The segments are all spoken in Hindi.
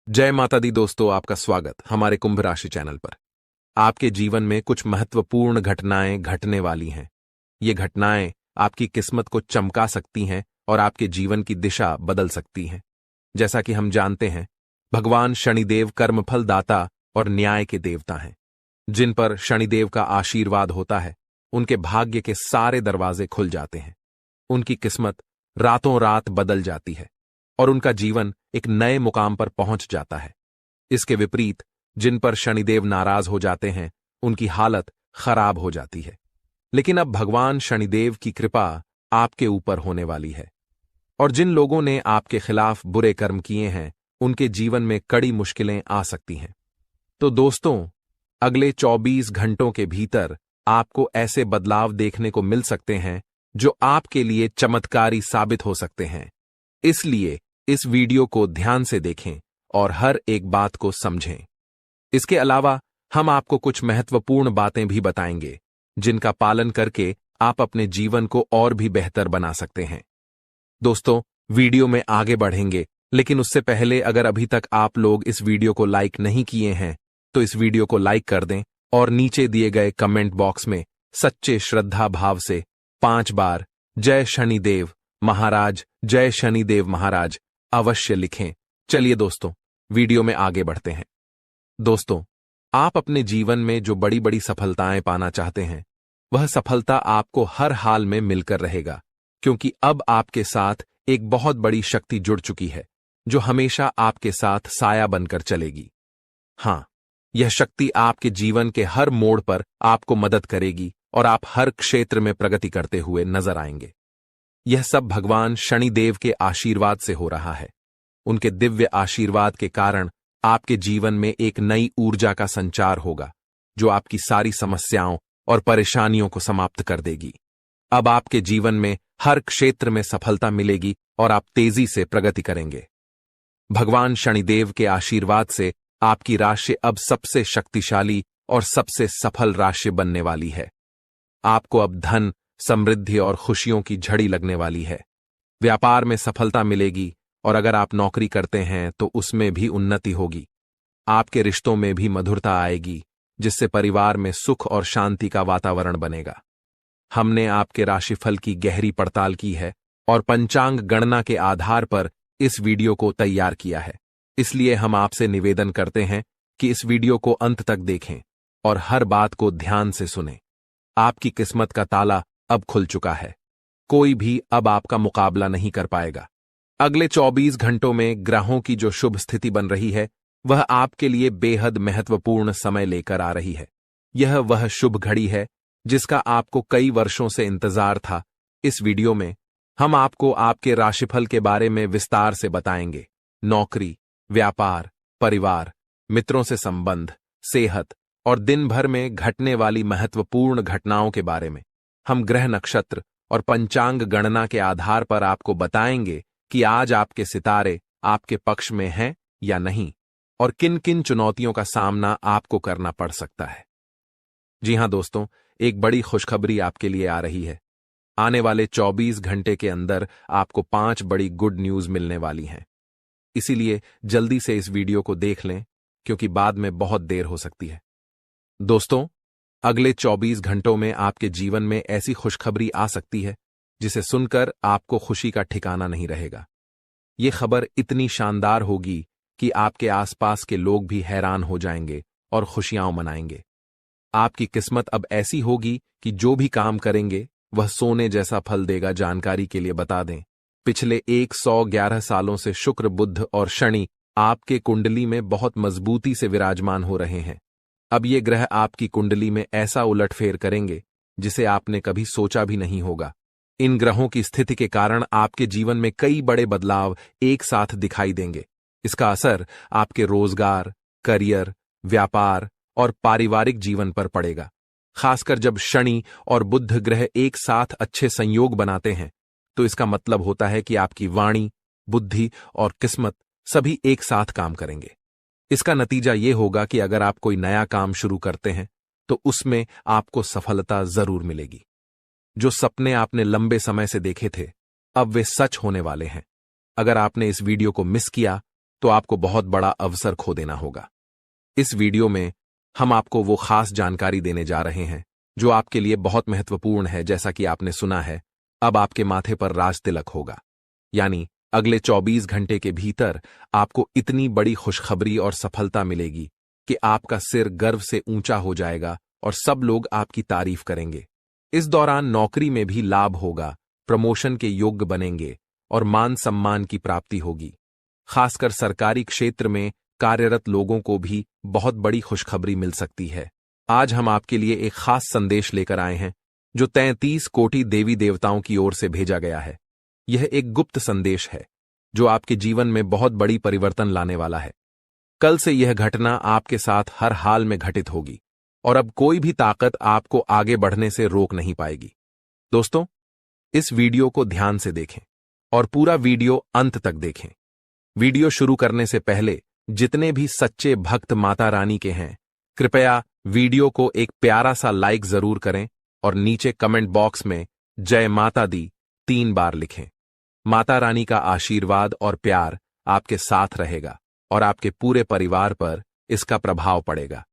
जय माता दी दोस्तों, आपका स्वागत हमारे कुंभ राशि चैनल पर। आपके जीवन में कुछ महत्वपूर्ण घटनाएं घटने वाली हैं। ये घटनाएं आपकी किस्मत को चमका सकती हैं और आपके जीवन की दिशा बदल सकती हैं। जैसा कि हम जानते हैं, भगवान शनिदेव कर्मफल दाता और न्याय के देवता हैं। जिन पर शनिदेव का आशीर्वाद होता है, उनके भाग्य के सारे दरवाजे खुल जाते हैं। उनकी किस्मत रातों रात बदल जाती है और उनका जीवन एक नए मुकाम पर पहुंच जाता है। इसके विपरीत जिन पर शनिदेव नाराज हो जाते हैं, उनकी हालत खराब हो जाती है। लेकिन अब भगवान शनिदेव की कृपा आपके ऊपर होने वाली है और जिन लोगों ने आपके खिलाफ बुरे कर्म किए हैं, उनके जीवन में कड़ी मुश्किलें आ सकती हैं। तो दोस्तों, अगले 24 घंटों के भीतर आपको ऐसे बदलाव देखने को मिल सकते हैं जो आपके लिए चमत्कारी साबित हो सकते हैं। इसलिए इस वीडियो को ध्यान से देखें और हर एक बात को समझें। इसके अलावा हम आपको कुछ महत्वपूर्ण बातें भी बताएंगे, जिनका पालन करके आप अपने जीवन को और भी बेहतर बना सकते हैं। दोस्तों, वीडियो में आगे बढ़ेंगे, लेकिन उससे पहले अगर अभी तक आप लोग इस वीडियो को लाइक नहीं किए हैं, तो इस वीडियो को लाइक कर दें और नीचे दिए गए कमेंट बॉक्स में सच्चे श्रद्धा भाव से 5 बार जय शनिदेव महाराज, जय शनिदेव महाराज अवश्य लिखें। चलिए दोस्तों, वीडियो में आगे बढ़ते हैं। दोस्तों, आप अपने जीवन में जो बड़ी बड़ी सफलताएं पाना चाहते हैं, वह सफलता आपको हर हाल में मिलकर रहेगा, क्योंकि अब आपके साथ एक बहुत बड़ी शक्ति जुड़ चुकी है, जो हमेशा आपके साथ साया बनकर चलेगी। हां, यह शक्ति आपके जीवन के हर मोड़ पर आपको मदद करेगी और आप हर क्षेत्र में प्रगति करते हुए नजर आएंगे। यह सब भगवान शनिदेव के आशीर्वाद से हो रहा है। उनके दिव्य आशीर्वाद के कारण आपके जीवन में एक नई ऊर्जा का संचार होगा, जो आपकी सारी समस्याओं और परेशानियों को समाप्त कर देगी। अब आपके जीवन में हर क्षेत्र में सफलता मिलेगी और आप तेजी से प्रगति करेंगे। भगवान शनिदेव के आशीर्वाद से आपकी राशि अब सबसे शक्तिशाली और सबसे सफल राशि बनने वाली है। आपको अब धन, समृद्धि और खुशियों की झड़ी लगने वाली है। व्यापार में सफलता मिलेगी और अगर आप नौकरी करते हैं तो उसमें भी उन्नति होगी। आपके रिश्तों में भी मधुरता आएगी, जिससे परिवार में सुख और शांति का वातावरण बनेगा। हमने आपके राशिफल की गहरी पड़ताल की है और पंचांग गणना के आधार पर इस वीडियो को तैयार किया है। इसलिए हम आपसे निवेदन करते हैं कि इस वीडियो को अंत तक देखें और हर बात को ध्यान से सुनें। आपकी किस्मत का ताला अब खुल चुका है। कोई भी अब आपका मुकाबला नहीं कर पाएगा। अगले 24 घंटों में ग्रहों की जो शुभ स्थिति बन रही है, वह आपके लिए बेहद महत्वपूर्ण समय लेकर आ रही है। यह वह शुभ घड़ी है जिसका आपको कई वर्षों से इंतजार था। इस वीडियो में हम आपको आपके राशिफल के बारे में विस्तार से बताएंगे। नौकरी, व्यापार, परिवार, मित्रों से संबंध, सेहत और दिन भर में घटने वाली महत्वपूर्ण घटनाओं के बारे में हम ग्रह, नक्षत्र और पंचांग गणना के आधार पर आपको बताएंगे कि आज आपके सितारे आपके पक्ष में हैं या नहीं और किन किन चुनौतियों का सामना आपको करना पड़ सकता है। जी हां दोस्तों, एक बड़ी खुशखबरी आपके लिए आ रही है। आने वाले 24 घंटे के अंदर आपको 5 बड़ी गुड न्यूज मिलने वाली हैं। इसीलिए जल्दी से इस वीडियो को देख लें, क्योंकि बाद में बहुत देर हो सकती है। दोस्तों, अगले 24 घंटों में आपके जीवन में ऐसी खुशखबरी आ सकती है जिसे सुनकर आपको खुशी का ठिकाना नहीं रहेगा। ये खबर इतनी शानदार होगी कि आपके आसपास के लोग भी हैरान हो जाएंगे और खुशियां मनाएंगे। आपकी किस्मत अब ऐसी होगी कि जो भी काम करेंगे वह सोने जैसा फल देगा। जानकारी के लिए बता दें, पिछले 111 सालों से शुक्र, बुध और शनि आपके कुंडली में बहुत मजबूती से विराजमान हो रहे हैं। अब ये ग्रह आपकी कुंडली में ऐसा उलटफेर करेंगे जिसे आपने कभी सोचा भी नहीं होगा। इन ग्रहों की स्थिति के कारण आपके जीवन में कई बड़े बदलाव एक साथ दिखाई देंगे। इसका असर आपके रोजगार, करियर, व्यापार और पारिवारिक जीवन पर पड़ेगा। खासकर जब शनि और बुध ग्रह एक साथ अच्छे संयोग बनाते हैं, तो इसका मतलब होता है कि आपकी वाणी, बुद्धि और किस्मत सभी एक साथ काम करेंगे। इसका नतीजा ये होगा कि अगर आप कोई नया काम शुरू करते हैं, तो उसमें आपको सफलता जरूर मिलेगी। जो सपने आपने लंबे समय से देखे थे, अब वे सच होने वाले हैं। अगर आपने इस वीडियो को मिस किया, तो आपको बहुत बड़ा अवसर खो देना होगा। इस वीडियो में हम आपको वो खास जानकारी देने जा रहे हैं जो आपके लिए बहुत महत्वपूर्ण है। जैसा कि आपने सुना है, अब आपके माथे पर राज तिलक होगा, यानी अगले 24 घंटे के भीतर आपको इतनी बड़ी खुशखबरी और सफलता मिलेगी कि आपका सिर गर्व से ऊंचा हो जाएगा और सब लोग आपकी तारीफ करेंगे। इस दौरान नौकरी में भी लाभ होगा, प्रमोशन के योग्य बनेंगे और मान सम्मान की प्राप्ति होगी। खासकर सरकारी क्षेत्र में कार्यरत लोगों को भी बहुत बड़ी खुशखबरी मिल सकती है। आज हम आपके लिए एक खास संदेश लेकर आए हैं जो 33 कोटि देवी देवताओं की ओर से भेजा गया है। यह एक गुप्त संदेश है जो आपके जीवन में बहुत बड़ी परिवर्तन लाने वाला है। कल से यह घटना आपके साथ हर हाल में घटित होगी और अब कोई भी ताकत आपको आगे बढ़ने से रोक नहीं पाएगी। दोस्तों, इस वीडियो को ध्यान से देखें और पूरा वीडियो अंत तक देखें। वीडियो शुरू करने से पहले जितने भी सच्चे भक्त माता रानी के हैं, कृपया वीडियो को एक प्यारा सा लाइक जरूर करें और नीचे कमेंट बॉक्स में जय माता दी 3 बार लिखें। माता रानी का आशीर्वाद और प्यार आपके साथ रहेगा और आपके पूरे परिवार पर इसका प्रभाव पड़ेगा।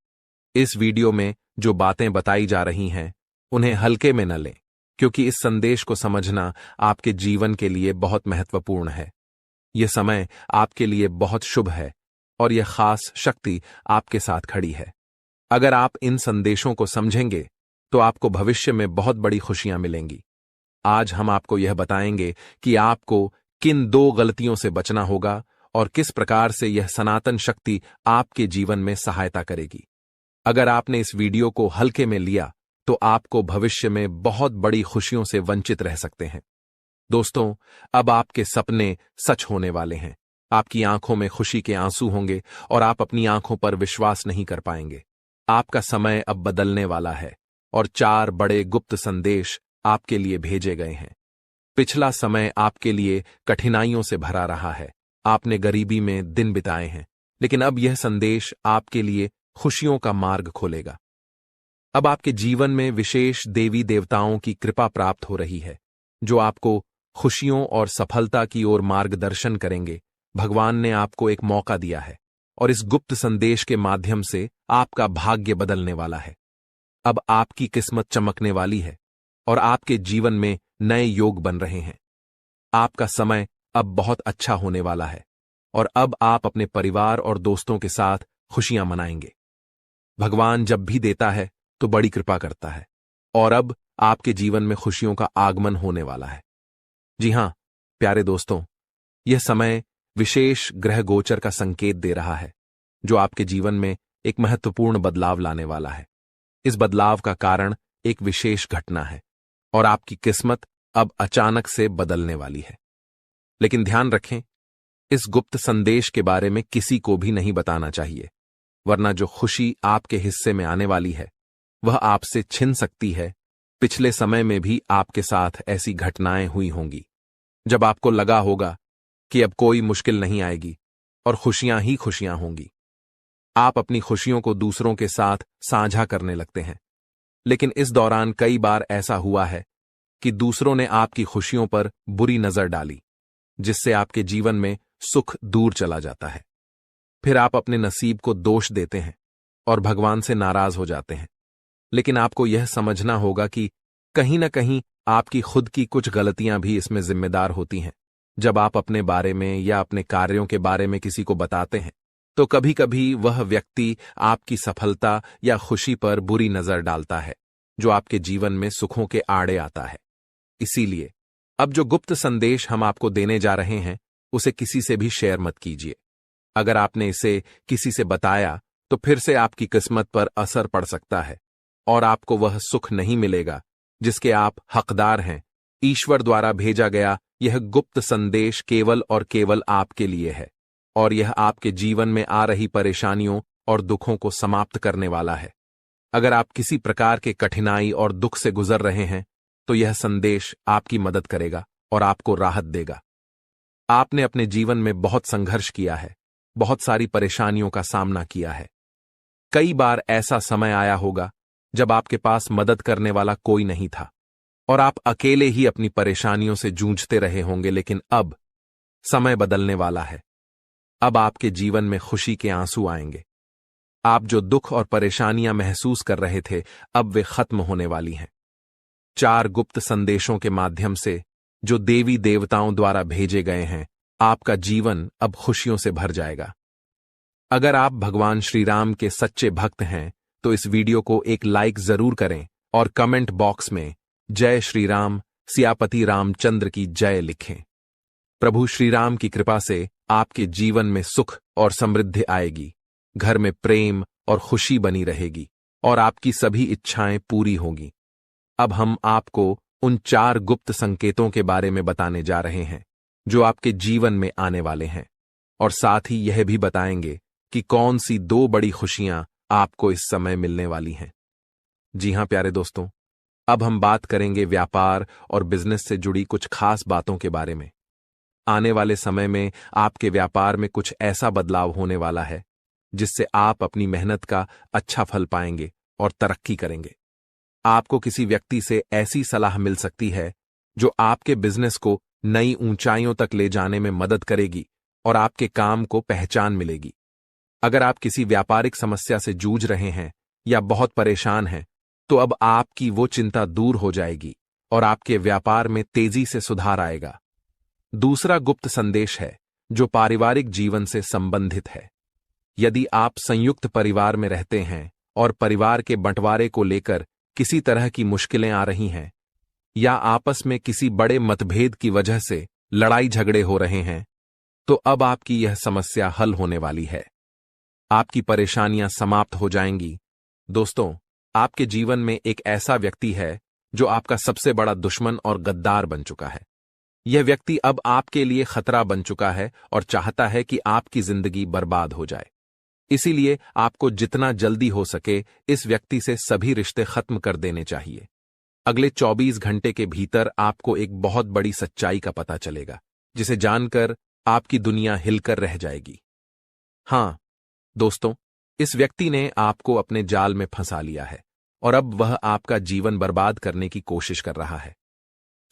इस वीडियो में जो बातें बताई जा रही हैं, उन्हें हल्के में न लें, क्योंकि इस संदेश को समझना आपके जीवन के लिए बहुत महत्वपूर्ण है। यह समय आपके लिए बहुत शुभ है और यह खास शक्ति आपके साथ खड़ी है। अगर आप इन संदेशों को समझेंगे तो आपको भविष्य में बहुत बड़ी खुशियां मिलेंगी। आज हम आपको यह बताएंगे कि आपको किन 2 गलतियों से बचना होगा और किस प्रकार से यह सनातन शक्ति आपके जीवन में सहायता करेगी। अगर आपने इस वीडियो को हल्के में लिया तो आपको भविष्य में बहुत बड़ी खुशियों से वंचित रह सकते हैं। दोस्तों, अब आपके सपने सच होने वाले हैं। आपकी आंखों में खुशी के आंसू होंगे और आप अपनी आंखों पर विश्वास नहीं कर पाएंगे। आपका समय अब बदलने वाला है और 4 बड़े गुप्त संदेश आपके लिए भेजे गए हैं। पिछला समय आपके लिए कठिनाइयों से भरा रहा है। आपने गरीबी में दिन बिताए हैं, लेकिन अब यह संदेश आपके लिए खुशियों का मार्ग खोलेगा। अब आपके जीवन में विशेष देवी देवताओं की कृपा प्राप्त हो रही है जो आपको खुशियों और सफलता की ओर मार्गदर्शन करेंगे। भगवान ने आपको एक मौका दिया है और इस गुप्त संदेश के माध्यम से आपका भाग्य बदलने वाला है। अब आपकी किस्मत चमकने वाली है और आपके जीवन में नए योग बन रहे हैं। आपका समय अब बहुत अच्छा होने वाला है और अब आप अपने परिवार और दोस्तों के साथ खुशियां मनाएंगे। भगवान जब भी देता है तो बड़ी कृपा करता है और अब आपके जीवन में खुशियों का आगमन होने वाला है। जी हां, प्यारे दोस्तों, यह समय विशेष ग्रह गोचर का संकेत दे रहा है जो आपके जीवन में एक महत्वपूर्ण बदलाव लाने वाला है। इस बदलाव का कारण एक विशेष घटना है और आपकी किस्मत अब अचानक से बदलने वाली है। लेकिन ध्यान रखें, इस गुप्त संदेश के बारे में किसी को भी नहीं बताना चाहिए, वरना जो खुशी आपके हिस्से में आने वाली है वह आपसे छिन सकती है। पिछले समय में भी आपके साथ ऐसी घटनाएं हुई होंगी जब आपको लगा होगा कि अब कोई मुश्किल नहीं आएगी और खुशियां ही खुशियां होंगी। आप अपनी खुशियों को दूसरों के साथ साझा करने लगते हैं, लेकिन इस दौरान कई बार ऐसा हुआ है कि दूसरों ने आपकी खुशियों पर बुरी नजर डाली, जिससे आपके जीवन में सुख दूर चला जाता है। फिर आप अपने नसीब को दोष देते हैं और भगवान से नाराज हो जाते हैं। लेकिन आपको यह समझना होगा कि कहीं न कहीं आपकी खुद की कुछ गलतियां भी इसमें जिम्मेदार होती हैं। जब आप अपने बारे में या अपने कार्यों के बारे में किसी को बताते हैं तो कभी कभी वह व्यक्ति आपकी सफलता या खुशी पर बुरी नजर डालता है, जो आपके जीवन में सुखों के आड़े आता है। इसीलिए अब जो गुप्त संदेश हम आपको देने जा रहे हैं उसे किसी से भी शेयर मत कीजिए। अगर आपने इसे किसी से बताया तो फिर से आपकी किस्मत पर असर पड़ सकता है और आपको वह सुख नहीं मिलेगा जिसके आप हकदार हैं। ईश्वर द्वारा भेजा गया यह गुप्त संदेश केवल और केवल आपके लिए है और यह आपके जीवन में आ रही परेशानियों और दुखों को समाप्त करने वाला है। अगर आप किसी प्रकार के कठिनाई और दुख से गुजर रहे हैं तो यह संदेश आपकी मदद करेगा और आपको राहत देगा। आपने अपने जीवन में बहुत संघर्ष किया है, बहुत सारी परेशानियों का सामना किया है। कई बार ऐसा समय आया होगा जब आपके पास मदद करने वाला कोई नहीं था और आप अकेले ही अपनी परेशानियों से जूझते रहे होंगे, लेकिन अब समय बदलने वाला है। अब आपके जीवन में खुशी के आंसू आएंगे। आप जो दुख और परेशानियां महसूस कर रहे थे, अब वे खत्म होने वाली हैं। 4 गुप्त संदेशों के माध्यम से, जो देवी देवताओं द्वारा भेजे गए हैं, आपका जीवन अब खुशियों से भर जाएगा। अगर आप भगवान श्री राम के सच्चे भक्त हैं, तो इस वीडियो को एक लाइक जरूर करें और कमेंट बॉक्स में जय श्री राम, सियापति रामचंद्र की जय लिखें। प्रभु श्री राम की कृपा से आपके जीवन में सुख और समृद्धि आएगी, घर में प्रेम और खुशी बनी रहेगी और आपकी सभी इच्छाएं पूरी होंगी। अब हम आपको उन 4 गुप्त संकेतों के बारे में बताने जा रहे हैं जो आपके जीवन में आने वाले हैं, और साथ ही यह भी बताएंगे कि कौन सी 2 बड़ी खुशियां आपको इस समय मिलने वाली हैं। जी हां प्यारे दोस्तों, अब हम बात करेंगे व्यापार और बिजनेस से जुड़ी कुछ खास बातों के बारे में। आने वाले समय में आपके व्यापार में कुछ ऐसा बदलाव होने वाला है जिससे आप अपनी मेहनत का अच्छा फल पाएंगे और तरक्की करेंगे। आपको किसी व्यक्ति से ऐसी सलाह मिल सकती है जो आपके बिजनेस को नई ऊंचाइयों तक ले जाने में मदद करेगी और आपके काम को पहचान मिलेगी। अगर आप किसी व्यापारिक समस्या से जूझ रहे हैं या बहुत परेशान हैं, तो अब आपकी वो चिंता दूर हो जाएगी और आपके व्यापार में तेजी से सुधार आएगा। दूसरा गुप्त संदेश है जो पारिवारिक जीवन से संबंधित है। यदि आप संयुक्त परिवार में रहते हैं और परिवार के बंटवारे को लेकर किसी तरह की मुश्किलें आ रही हैं, या आपस में किसी बड़े मतभेद की वजह से लड़ाई झगड़े हो रहे हैं, तो अब आपकी यह समस्या हल होने वाली है। आपकी परेशानियां समाप्त हो जाएंगी। दोस्तों, आपके जीवन में एक ऐसा व्यक्ति है जो आपका सबसे बड़ा दुश्मन और गद्दार बन चुका है। यह व्यक्ति अब आपके लिए खतरा बन चुका है और चाहता है कि आपकी जिंदगी बर्बाद हो जाए। इसीलिए आपको जितना जल्दी हो सके इस व्यक्ति से सभी रिश्ते खत्म कर देने चाहिए। अगले 24 घंटे के भीतर आपको एक बहुत बड़ी सच्चाई का पता चलेगा, जिसे जानकर आपकी दुनिया हिलकर रह जाएगी। हां दोस्तों, इस व्यक्ति ने आपको अपने जाल में फंसा लिया है और अब वह आपका जीवन बर्बाद करने की कोशिश कर रहा है।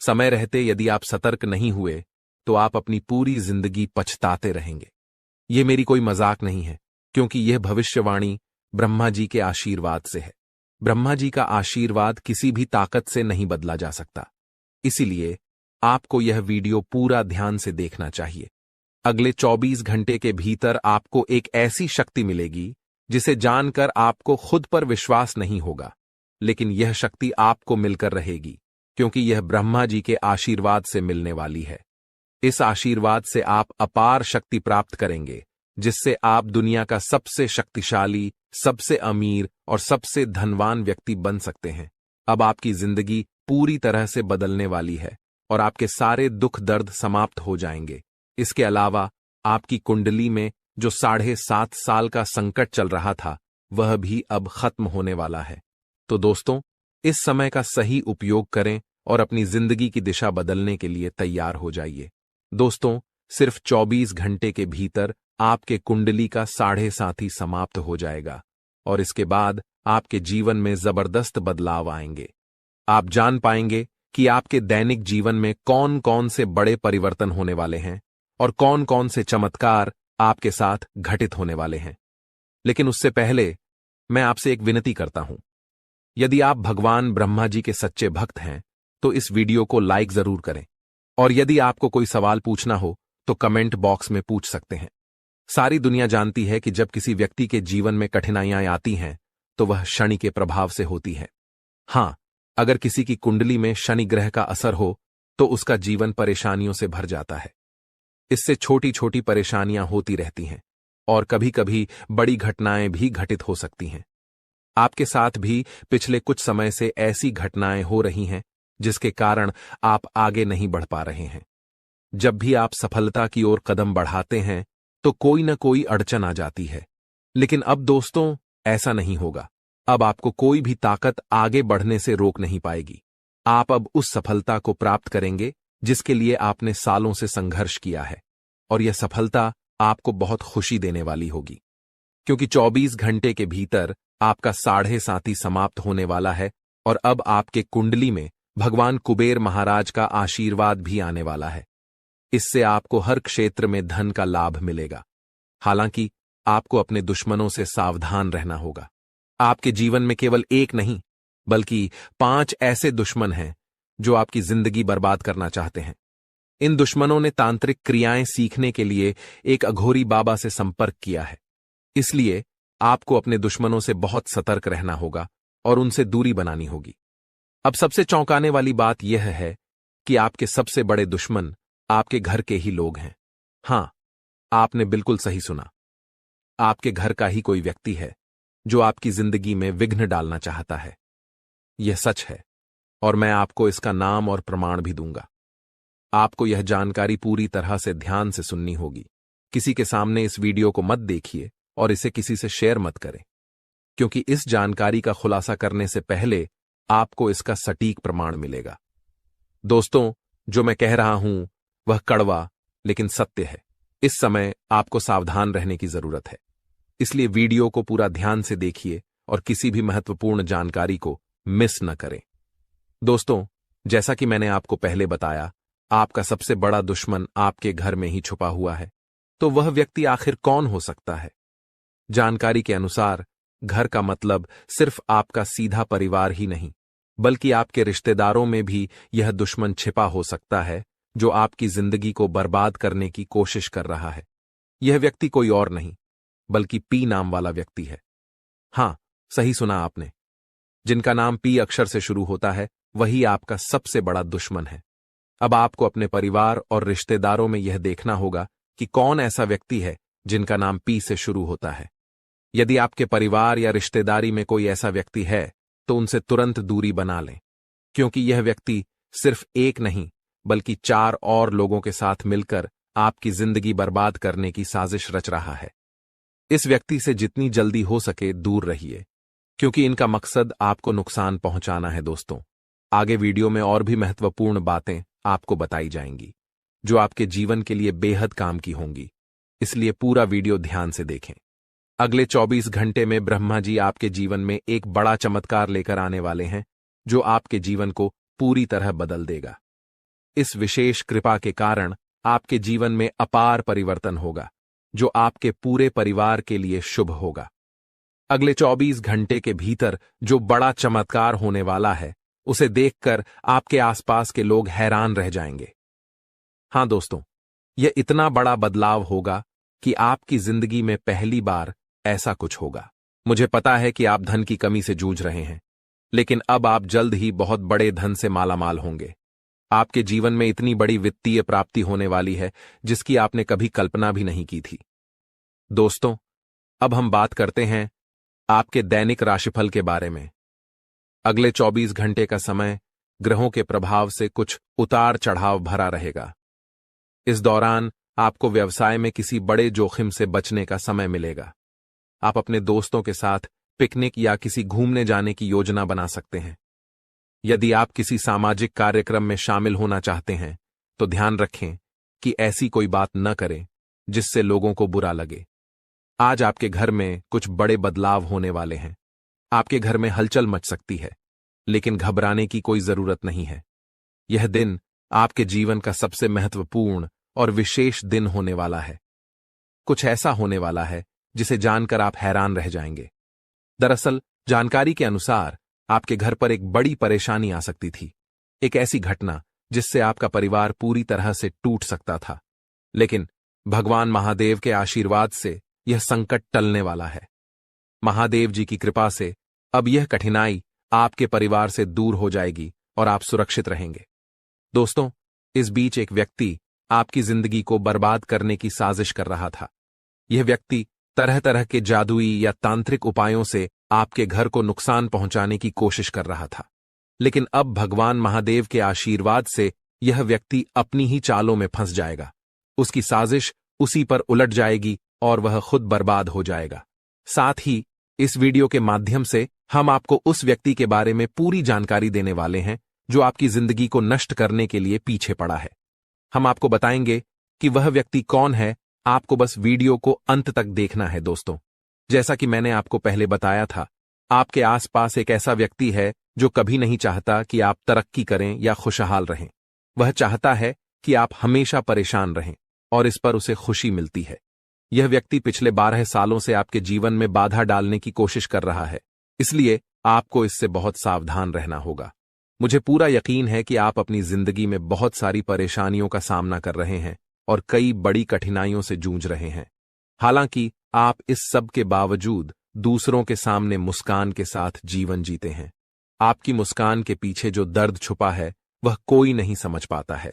समय रहते यदि आप सतर्क नहीं हुए तो आप अपनी पूरी जिंदगी पछताते रहेंगे। यह मेरी कोई मजाक नहीं है, क्योंकि यह भविष्यवाणी ब्रह्मा जी के आशीर्वाद से है। ब्रह्मा जी का आशीर्वाद किसी भी ताकत से नहीं बदला जा सकता। इसीलिए आपको यह वीडियो पूरा ध्यान से देखना चाहिए। अगले 24 घंटे के भीतर आपको एक ऐसी शक्ति मिलेगी जिसे जानकर आपको खुद पर विश्वास नहीं होगा, लेकिन यह शक्ति आपको मिलकर रहेगी, क्योंकि यह ब्रह्मा जी के आशीर्वाद से मिलने वाली है। इस आशीर्वाद से आप अपार शक्ति प्राप्त करेंगे, जिससे आप दुनिया का सबसे शक्तिशाली, सबसे अमीर और सबसे धनवान व्यक्ति बन सकते हैं। अब आपकी जिंदगी पूरी तरह से बदलने वाली है और आपके सारे दुख दर्द समाप्त हो जाएंगे। इसके अलावा आपकी कुंडली में जो 7.5 साल का संकट चल रहा था, वह भी अब खत्म होने वाला है। तो दोस्तों, इस समय का सही उपयोग करें और अपनी जिंदगी की दिशा बदलने के लिए तैयार हो जाइए। दोस्तों, सिर्फ 24 घंटे के भीतर आपके कुंडली का 7.5 समाप्त हो जाएगा और इसके बाद आपके जीवन में जबरदस्त बदलाव आएंगे। आप जान पाएंगे कि आपके दैनिक जीवन में कौन कौन से बड़े परिवर्तन होने वाले हैं और कौन कौन से चमत्कार आपके साथ घटित होने वाले हैं। लेकिन उससे पहले मैं आपसे एक विनती करता हूं। यदि आप भगवान ब्रह्मा जी के सच्चे भक्त हैं, तो इस वीडियो को लाइक जरूर करें, और यदि आपको कोई सवाल पूछना हो तो कमेंट बॉक्स में पूछ सकते हैं। सारी दुनिया जानती है कि जब किसी व्यक्ति के जीवन में कठिनाइयां आती हैं तो वह शनि के प्रभाव से होती है। हां, अगर किसी की कुंडली में शनि ग्रह का असर हो तो उसका जीवन परेशानियों से भर जाता है। इससे छोटी छोटी परेशानियां होती रहती हैं और कभी कभी बड़ी घटनाएं भी घटित हो सकती हैं। आपके साथ भी पिछले कुछ समय से ऐसी घटनाएं हो रही हैं जिसके कारण आप आगे नहीं बढ़ पा रहे हैं। जब भी आप सफलता की ओर कदम बढ़ाते हैं तो कोई न कोई अड़चन आ जाती है, लेकिन अब दोस्तों ऐसा नहीं होगा। अब आपको कोई भी ताकत आगे बढ़ने से रोक नहीं पाएगी। आप अब उस सफलता को प्राप्त करेंगे जिसके लिए आपने सालों से संघर्ष किया है, और यह सफलता आपको बहुत खुशी देने वाली होगी, क्योंकि 24 घंटे के भीतर आपका 7.5 समाप्त होने वाला है और अब आपके कुंडली में भगवान कुबेर महाराज का आशीर्वाद भी आने वाला है। इससे आपको हर क्षेत्र में धन का लाभ मिलेगा। हालांकि आपको अपने दुश्मनों से सावधान रहना होगा। आपके जीवन में केवल एक नहीं, बल्कि 5 ऐसे दुश्मन हैं जो आपकी जिंदगी बर्बाद करना चाहते हैं। इन दुश्मनों ने तांत्रिक क्रियाएं सीखने के लिए एक अघोरी बाबा से संपर्क किया है। इसलिए आपको अपने दुश्मनों से बहुत सतर्क रहना होगा और उनसे दूरी बनानी होगी। अब सबसे चौंकाने वाली बात यह है कि आपके सबसे बड़े दुश्मन आपके घर के ही लोग हैं। हां, आपने बिल्कुल सही सुना। आपके घर का ही कोई व्यक्ति है जो आपकी जिंदगी में विघ्न डालना चाहता है। यह सच है और मैं आपको इसका नाम और प्रमाण भी दूंगा। आपको यह जानकारी पूरी तरह से ध्यान से सुननी होगी। किसी के सामने इस वीडियो को मत देखिए और इसे किसी से शेयर मत करें, क्योंकि इस जानकारी का खुलासा करने से पहले आपको इसका सटीक प्रमाण मिलेगा। दोस्तों, जो मैं कह रहा हूं वह कड़वा लेकिन सत्य है। इस समय आपको सावधान रहने की जरूरत है, इसलिए वीडियो को पूरा ध्यान से देखिए और किसी भी महत्वपूर्ण जानकारी को मिस न करें। दोस्तों, जैसा कि मैंने आपको पहले बताया, आपका सबसे बड़ा दुश्मन आपके घर में ही छुपा हुआ है। तो वह व्यक्ति आखिर कौन हो सकता है? जानकारी के अनुसार घर का मतलब सिर्फ आपका सीधा परिवार ही नहीं, बल्कि आपके रिश्तेदारों में भी यह दुश्मन छिपा हो सकता है जो आपकी जिंदगी को बर्बाद करने की कोशिश कर रहा है। यह व्यक्ति कोई और नहीं, बल्कि पी नाम वाला व्यक्ति है। हां, सही सुना आपने। जिनका नाम पी अक्षर से शुरू होता है, वही आपका सबसे बड़ा दुश्मन है। अब आपको अपने परिवार और रिश्तेदारों में यह देखना होगा कि कौन ऐसा व्यक्ति है जिनका नाम पी से शुरू होता है। यदि आपके परिवार या रिश्तेदारी में कोई ऐसा व्यक्ति है, तो उनसे तुरंत दूरी बना लें, क्योंकि यह व्यक्ति सिर्फ एक नहीं, बल्कि 4 और लोगों के साथ मिलकर आपकी जिंदगी बर्बाद करने की साजिश रच रहा है। इस व्यक्ति से जितनी जल्दी हो सके दूर रहिए, क्योंकि इनका मकसद आपको नुकसान पहुंचाना है। दोस्तों, आगे वीडियो में और भी महत्वपूर्ण बातें आपको बताई जाएंगी, जो आपके जीवन के लिए बेहद काम की होंगी, इसलिए पूरा वीडियो ध्यान से देखें। अगले 24 घंटे में ब्रह्मा जी आपके जीवन में एक बड़ा चमत्कार लेकर आने वाले हैं, जो आपके जीवन को पूरी तरह बदल देगा। इस विशेष कृपा के कारण आपके जीवन में अपार परिवर्तन होगा, जो आपके पूरे परिवार के लिए शुभ होगा। अगले 24 घंटे के भीतर जो बड़ा चमत्कार होने वाला है, उसे देखकर आपके आसपास के लोग हैरान रह जाएंगे। हां दोस्तों, यह इतना बड़ा बदलाव होगा कि आपकी जिंदगी में पहली बार ऐसा कुछ होगा। मुझे पता है कि आप धन की कमी से जूझ रहे हैं, लेकिन अब आप जल्द ही बहुत बड़े धन से मालामाल होंगे। आपके जीवन में इतनी बड़ी वित्तीय प्राप्ति होने वाली है जिसकी आपने कभी कल्पना भी नहीं की थी। दोस्तों, अब हम बात करते हैं आपके दैनिक राशिफल के बारे में। अगले 24 घंटे का समय ग्रहों के प्रभाव से कुछ उतार चढ़ाव भरा रहेगा। इस दौरान आपको व्यवसाय में किसी बड़े जोखिम से बचने का समय मिलेगा। आप अपने दोस्तों के साथ पिकनिक या किसी घूमने जाने की योजना बना सकते हैं। यदि आप किसी सामाजिक कार्यक्रम में शामिल होना चाहते हैं, तो ध्यान रखें कि ऐसी कोई बात न करें जिससे लोगों को बुरा लगे। आज आपके घर में कुछ बड़े बदलाव होने वाले हैं। आपके घर में हलचल मच सकती है, लेकिन घबराने की कोई जरूरत नहीं है। यह दिन आपके जीवन का सबसे महत्वपूर्ण और विशेष दिन होने वाला है। कुछ ऐसा होने वाला है जिसे जानकर आप हैरान रह जाएंगे। दरअसल, जानकारी के अनुसार आपके घर पर एक बड़ी परेशानी आ सकती थी, एक ऐसी घटना जिससे आपका परिवार पूरी तरह से टूट सकता था। लेकिन भगवान महादेव के आशीर्वाद से यह संकट टलने वाला है। महादेव जी की कृपा से अब यह कठिनाई आपके परिवार से दूर हो जाएगी और आप सुरक्षित रहेंगे। दोस्तों, इस बीच एक व्यक्ति आपकी जिंदगी को बर्बाद करने की साजिश कर रहा था। यह व्यक्ति तरह तरह के जादुई या तांत्रिक उपायों से आपके घर को नुकसान पहुंचाने की कोशिश कर रहा था। लेकिन अब भगवान महादेव के आशीर्वाद से यह व्यक्ति अपनी ही चालों में फंस जाएगा। उसकी साजिश उसी पर उलट जाएगी और वह खुद बर्बाद हो जाएगा। साथ ही इस वीडियो के माध्यम से हम आपको उस व्यक्ति के बारे में पूरी जानकारी देने वाले हैं जो आपकी जिंदगी को नष्ट करने के लिए पीछे पड़ा है। हम आपको बताएंगे कि वह व्यक्ति कौन है। आपको बस वीडियो को अंत तक देखना है। दोस्तों, जैसा कि मैंने आपको पहले बताया था, आपके आसपास एक ऐसा व्यक्ति है जो कभी नहीं चाहता कि आप तरक्की करें या खुशहाल रहें। वह चाहता है कि आप हमेशा परेशान रहें और इस पर उसे खुशी मिलती है। यह व्यक्ति पिछले 12 सालों से आपके जीवन में बाधा डालने की कोशिश कर रहा है, इसलिए आपको इससे बहुत सावधान रहना होगा। मुझे पूरा यकीन है कि आप अपनी जिंदगी में बहुत सारी परेशानियों का सामना कर रहे हैं और कई बड़ी कठिनाइयों से जूझ रहे हैं। हालांकि आप इस सब के बावजूद दूसरों के सामने मुस्कान के साथ जीवन जीते हैं। आपकी मुस्कान के पीछे जो दर्द छुपा है वह कोई नहीं समझ पाता है।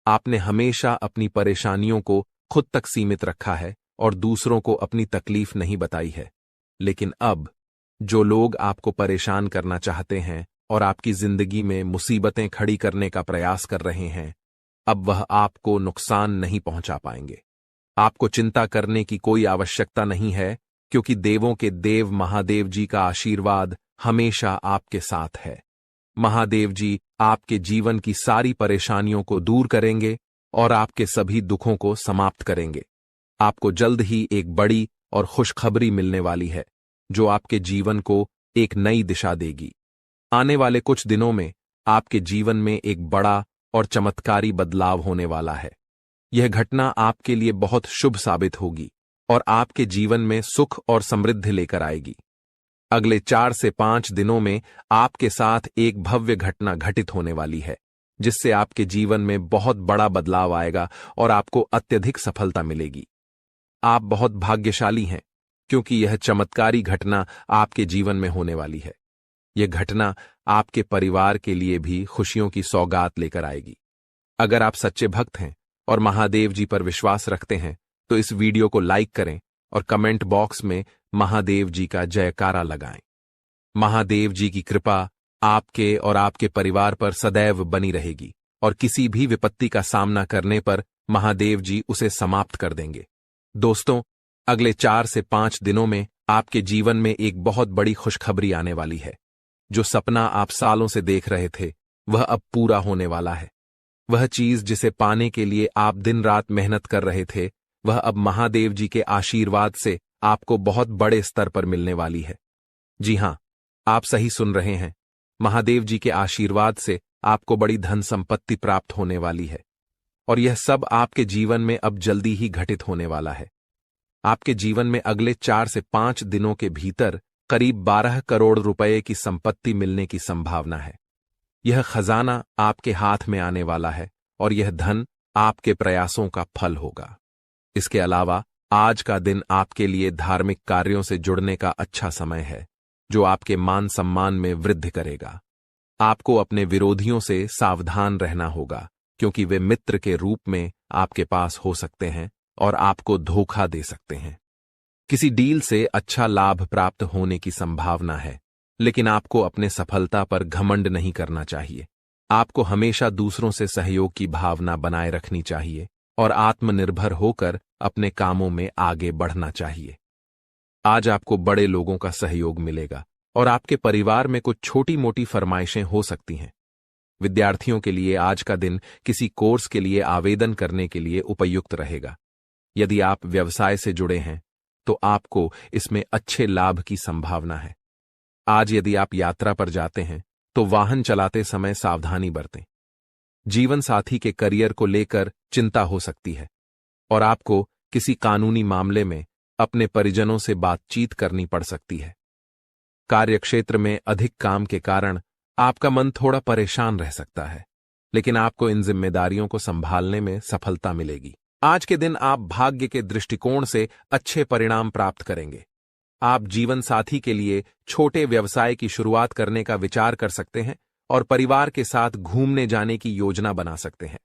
आपने हमेशा अपनी परेशानियों को खुद तक सीमित रखा है और दूसरों को अपनी तकलीफ नहीं बताई है। लेकिन अब जो लोग आपको परेशान करना चाहते हैं और आपकी जिंदगी में मुसीबतें खड़ी करने का प्रयास कर रहे हैं, अब वह आपको नुकसान नहीं पहुंचा पाएंगे। आपको चिंता करने की कोई आवश्यकता नहीं है, क्योंकि देवों के देव महादेव जी का आशीर्वाद हमेशा आपके साथ है। महादेव जी आपके जीवन की सारी परेशानियों को दूर करेंगे और आपके सभी दुखों को समाप्त करेंगे। आपको जल्द ही एक बड़ी और खुशखबरी मिलने वाली है, जो आपके जीवन को एक नई दिशा देगी। आने वाले कुछ दिनों में आपके जीवन में एक बड़ा और चमत्कारी बदलाव होने वाला है। यह घटना आपके लिए बहुत शुभ साबित होगी और आपके जीवन में सुख और समृद्धि लेकर आएगी। अगले 4 से 5 दिनों में आपके साथ एक भव्य घटना घटित होने वाली है, जिससे आपके जीवन में बहुत बड़ा बदलाव आएगा और आपको अत्यधिक सफलता मिलेगी। आप बहुत भाग्यशाली हैं, क्योंकि यह चमत्कारी घटना आपके जीवन में होने वाली है। यह घटना आपके परिवार के लिए भी खुशियों की सौगात लेकर आएगी। अगर आप सच्चे भक्त हैं और महादेव जी पर विश्वास रखते हैं, तो इस वीडियो को लाइक करें और कमेंट बॉक्स में महादेव जी का जयकारा लगाएं। महादेव जी की कृपा आपके और आपके परिवार पर सदैव बनी रहेगी और किसी भी विपत्ति का सामना करने पर महादेव जी उसे समाप्त कर देंगे। दोस्तों, अगले 4 से 5 दिनों में आपके जीवन में एक बहुत बड़ी खुशखबरी आने वाली है। जो सपना आप सालों से देख रहे थे, वह अब पूरा होने वाला है। वह चीज जिसे पाने के लिए आप दिन रात मेहनत कर रहे थे, वह अब महादेव जी के आशीर्वाद से आपको बहुत बड़े स्तर पर मिलने वाली है। जी हां, आप सही सुन रहे हैं। महादेव जी के आशीर्वाद से आपको बड़ी धन संपत्ति प्राप्त होने वाली है और यह सब आपके जीवन में अब जल्दी ही घटित होने वाला है। आपके जीवन में अगले 4 से 5 दिनों के भीतर करीब 12 करोड़ रुपए की संपत्ति मिलने की संभावना है। यह खजाना आपके हाथ में आने वाला है और यह धन आपके प्रयासों का फल होगा। इसके अलावा आज का दिन आपके लिए धार्मिक कार्यों से जुड़ने का अच्छा समय है, जो आपके मान सम्मान में वृद्धि करेगा। आपको अपने विरोधियों से सावधान रहना होगा, क्योंकि वे मित्र के रूप में आपके पास हो सकते हैं और आपको धोखा दे सकते हैं। किसी डील से अच्छा लाभ प्राप्त होने की संभावना है, लेकिन आपको अपने सफलता पर घमंड नहीं करना चाहिए। आपको हमेशा दूसरों से सहयोग की भावना बनाए रखनी चाहिए और आत्मनिर्भर होकर अपने कामों में आगे बढ़ना चाहिए। आज आपको बड़े लोगों का सहयोग मिलेगा और आपके परिवार में कुछ छोटी मोटी फरमाइशें हो सकती हैं। विद्यार्थियों के लिए आज का दिन किसी कोर्स के लिए आवेदन करने के लिए उपयुक्त रहेगा। यदि आप व्यवसाय से जुड़े हैं, तो आपको इसमें अच्छे लाभ की संभावना है। आज यदि आप यात्रा पर जाते हैं, तो वाहन चलाते समय सावधानी बरतें। जीवन साथी के करियर को लेकर चिंता हो सकती है और आपको किसी कानूनी मामले में अपने परिजनों से बातचीत करनी पड़ सकती है। कार्यक्षेत्र में अधिक काम के कारण आपका मन थोड़ा परेशान रह सकता है, लेकिन आपको इन जिम्मेदारियों को संभालने में सफलता मिलेगी। आज के दिन आप भाग्य के दृष्टिकोण से अच्छे परिणाम प्राप्त करेंगे। आप जीवन साथी के लिए छोटे व्यवसाय की शुरुआत करने का विचार कर सकते हैं और परिवार के साथ घूमने जाने की योजना बना सकते हैं।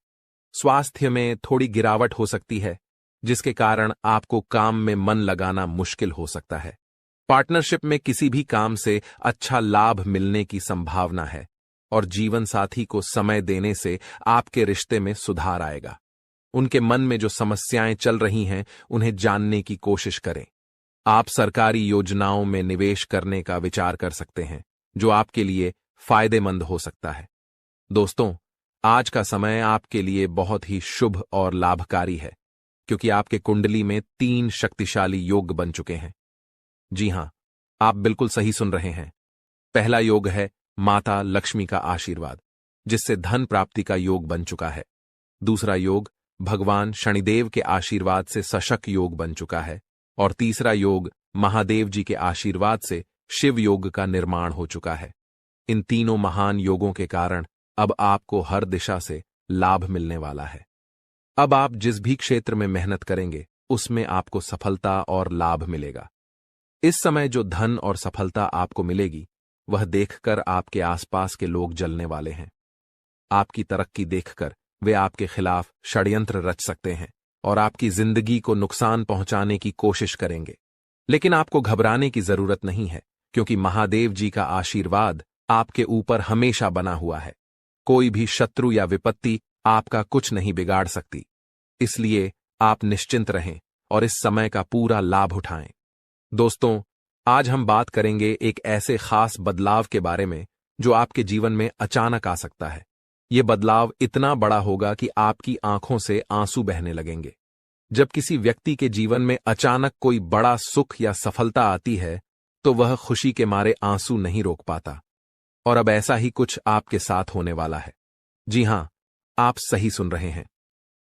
स्वास्थ्य में थोड़ी गिरावट हो सकती है, जिसके कारण आपको काम में मन लगाना मुश्किल हो सकता है। पार्टनरशिप में किसी भी काम से अच्छा लाभ मिलने की संभावना है और जीवन साथी को समय देने से आपके रिश्ते में सुधार आएगा। उनके मन में जो समस्याएं चल रही हैं, उन्हें जानने की कोशिश करें। आप सरकारी योजनाओं में निवेश करने का विचार कर सकते हैं, जो आपके लिए फायदेमंद हो सकता है। दोस्तों, आज का समय आपके लिए बहुत ही शुभ और लाभकारी है, क्योंकि आपके कुंडली में 3 शक्तिशाली योग बन चुके हैं। जी हां, आप बिल्कुल सही सुन रहे हैं। पहला योग है माता लक्ष्मी का आशीर्वाद, जिससे धन प्राप्ति का योग बन चुका है। दूसरा योग भगवान शनिदेव के आशीर्वाद से सशक योग बन चुका है और तीसरा योग महादेव जी के आशीर्वाद से शिव योग का निर्माण हो चुका है। इन तीनों महान योगों के कारण अब आपको हर दिशा से लाभ मिलने वाला है। अब आप जिस भी क्षेत्र में मेहनत करेंगे उसमें आपको सफलता और लाभ मिलेगा। इस समय जो धन और सफलता आपको मिलेगी वह देखकर आपके आसपास के लोग जलने वाले हैं। आपकी तरक्की देखकर वे आपके खिलाफ षड्यंत्र रच सकते हैं और आपकी जिंदगी को नुकसान पहुंचाने की कोशिश करेंगे। लेकिन आपको घबराने की जरूरत नहीं है, क्योंकि महादेव जी का आशीर्वाद आपके ऊपर हमेशा बना हुआ है। कोई भी शत्रु या विपत्ति आपका कुछ नहीं बिगाड़ सकती। इसलिए आप निश्चिंत रहें और इस समय का पूरा लाभ उठाएं। दोस्तों, आज हम बात करेंगे एक ऐसे खास बदलाव के बारे में जो आपके जीवन में अचानक आ सकता है। यह बदलाव इतना बड़ा होगा कि आपकी आंखों से आंसू बहने लगेंगे। जब किसी व्यक्ति के जीवन में अचानक कोई बड़ा सुख या सफलता आती है तो वह खुशी के मारे आंसू नहीं रोक पाता। और अब ऐसा ही कुछ आपके साथ होने वाला है। जी हां, आप सही सुन रहे हैं।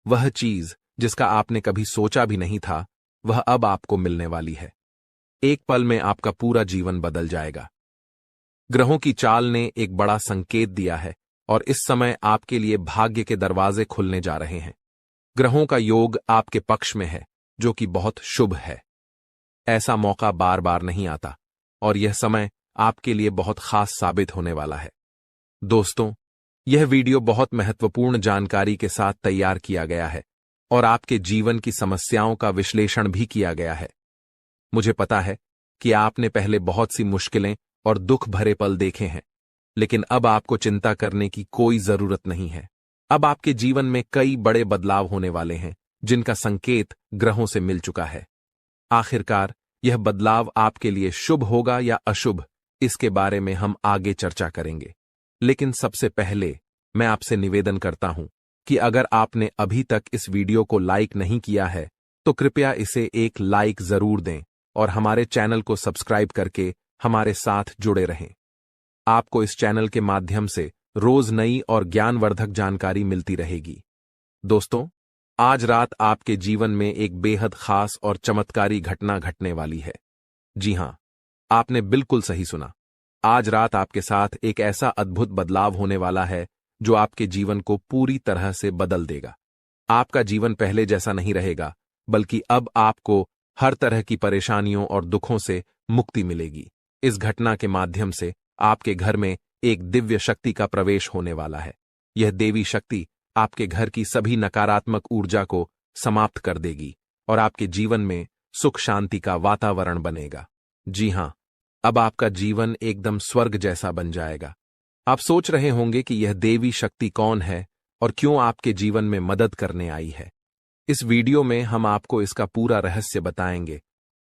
वह चीज जिसका आपने कभी सोचा भी नहीं था, वह अब आपको मिलने वाली है। एक पल में आपका पूरा जीवन बदल जाएगा। ग्रहों की चाल ने एक बड़ा संकेत दिया है और इस समय आपके लिए भाग्य के दरवाजे खुलने जा रहे हैं। ग्रहों का योग आपके पक्ष में है, जो कि बहुत शुभ है। ऐसा मौका बार बार नहीं आता और यह समय आपके लिए बहुत खास साबित होने वाला है। दोस्तों, यह वीडियो बहुत महत्वपूर्ण जानकारी के साथ तैयार किया गया है और आपके जीवन की समस्याओं का विश्लेषण भी किया गया है। मुझे पता है कि आपने पहले बहुत सी मुश्किलें और दुख भरे पल देखे हैं, लेकिन अब आपको चिंता करने की कोई जरूरत नहीं है। अब आपके जीवन में कई बड़े बदलाव होने वाले हैं, जिनका संकेत ग्रहों से मिल चुका है। आखिरकार यह बदलाव आपके लिए शुभ होगा या अशुभ, इसके बारे में हम आगे चर्चा करेंगे। लेकिन सबसे पहले मैं आपसे निवेदन करता हूं कि अगर आपने अभी तक इस वीडियो को लाइक नहीं किया है तो कृपया इसे एक लाइक जरूर दें और हमारे चैनल को सब्सक्राइब करके हमारे साथ जुड़े रहें। आपको इस चैनल के माध्यम से रोज नई और ज्ञानवर्धक जानकारी मिलती रहेगी। दोस्तों, आज रात आपके जीवन में एक बेहद खास और चमत्कारी घटना घटने वाली है। जी हां, आपने बिल्कुल सही सुना। आज रात आपके साथ एक ऐसा अद्भुत बदलाव होने वाला है जो आपके जीवन को पूरी तरह से बदल देगा। आपका जीवन पहले जैसा नहीं रहेगा, बल्कि अब आपको हर तरह की परेशानियों और दुखों से मुक्ति मिलेगी। इस घटना के माध्यम से आपके घर में एक दिव्य शक्ति का प्रवेश होने वाला है। यह देवी शक्ति आपके घर की सभी नकारात्मक ऊर्जा को समाप्त कर देगी और आपके जीवन में सुख शांति का वातावरण बनेगा। जी हां, अब आपका जीवन एकदम स्वर्ग जैसा बन जाएगा। आप सोच रहे होंगे कि यह देवी शक्ति कौन है और क्यों आपके जीवन में मदद करने आई है। इस वीडियो में हम आपको इसका पूरा रहस्य बताएंगे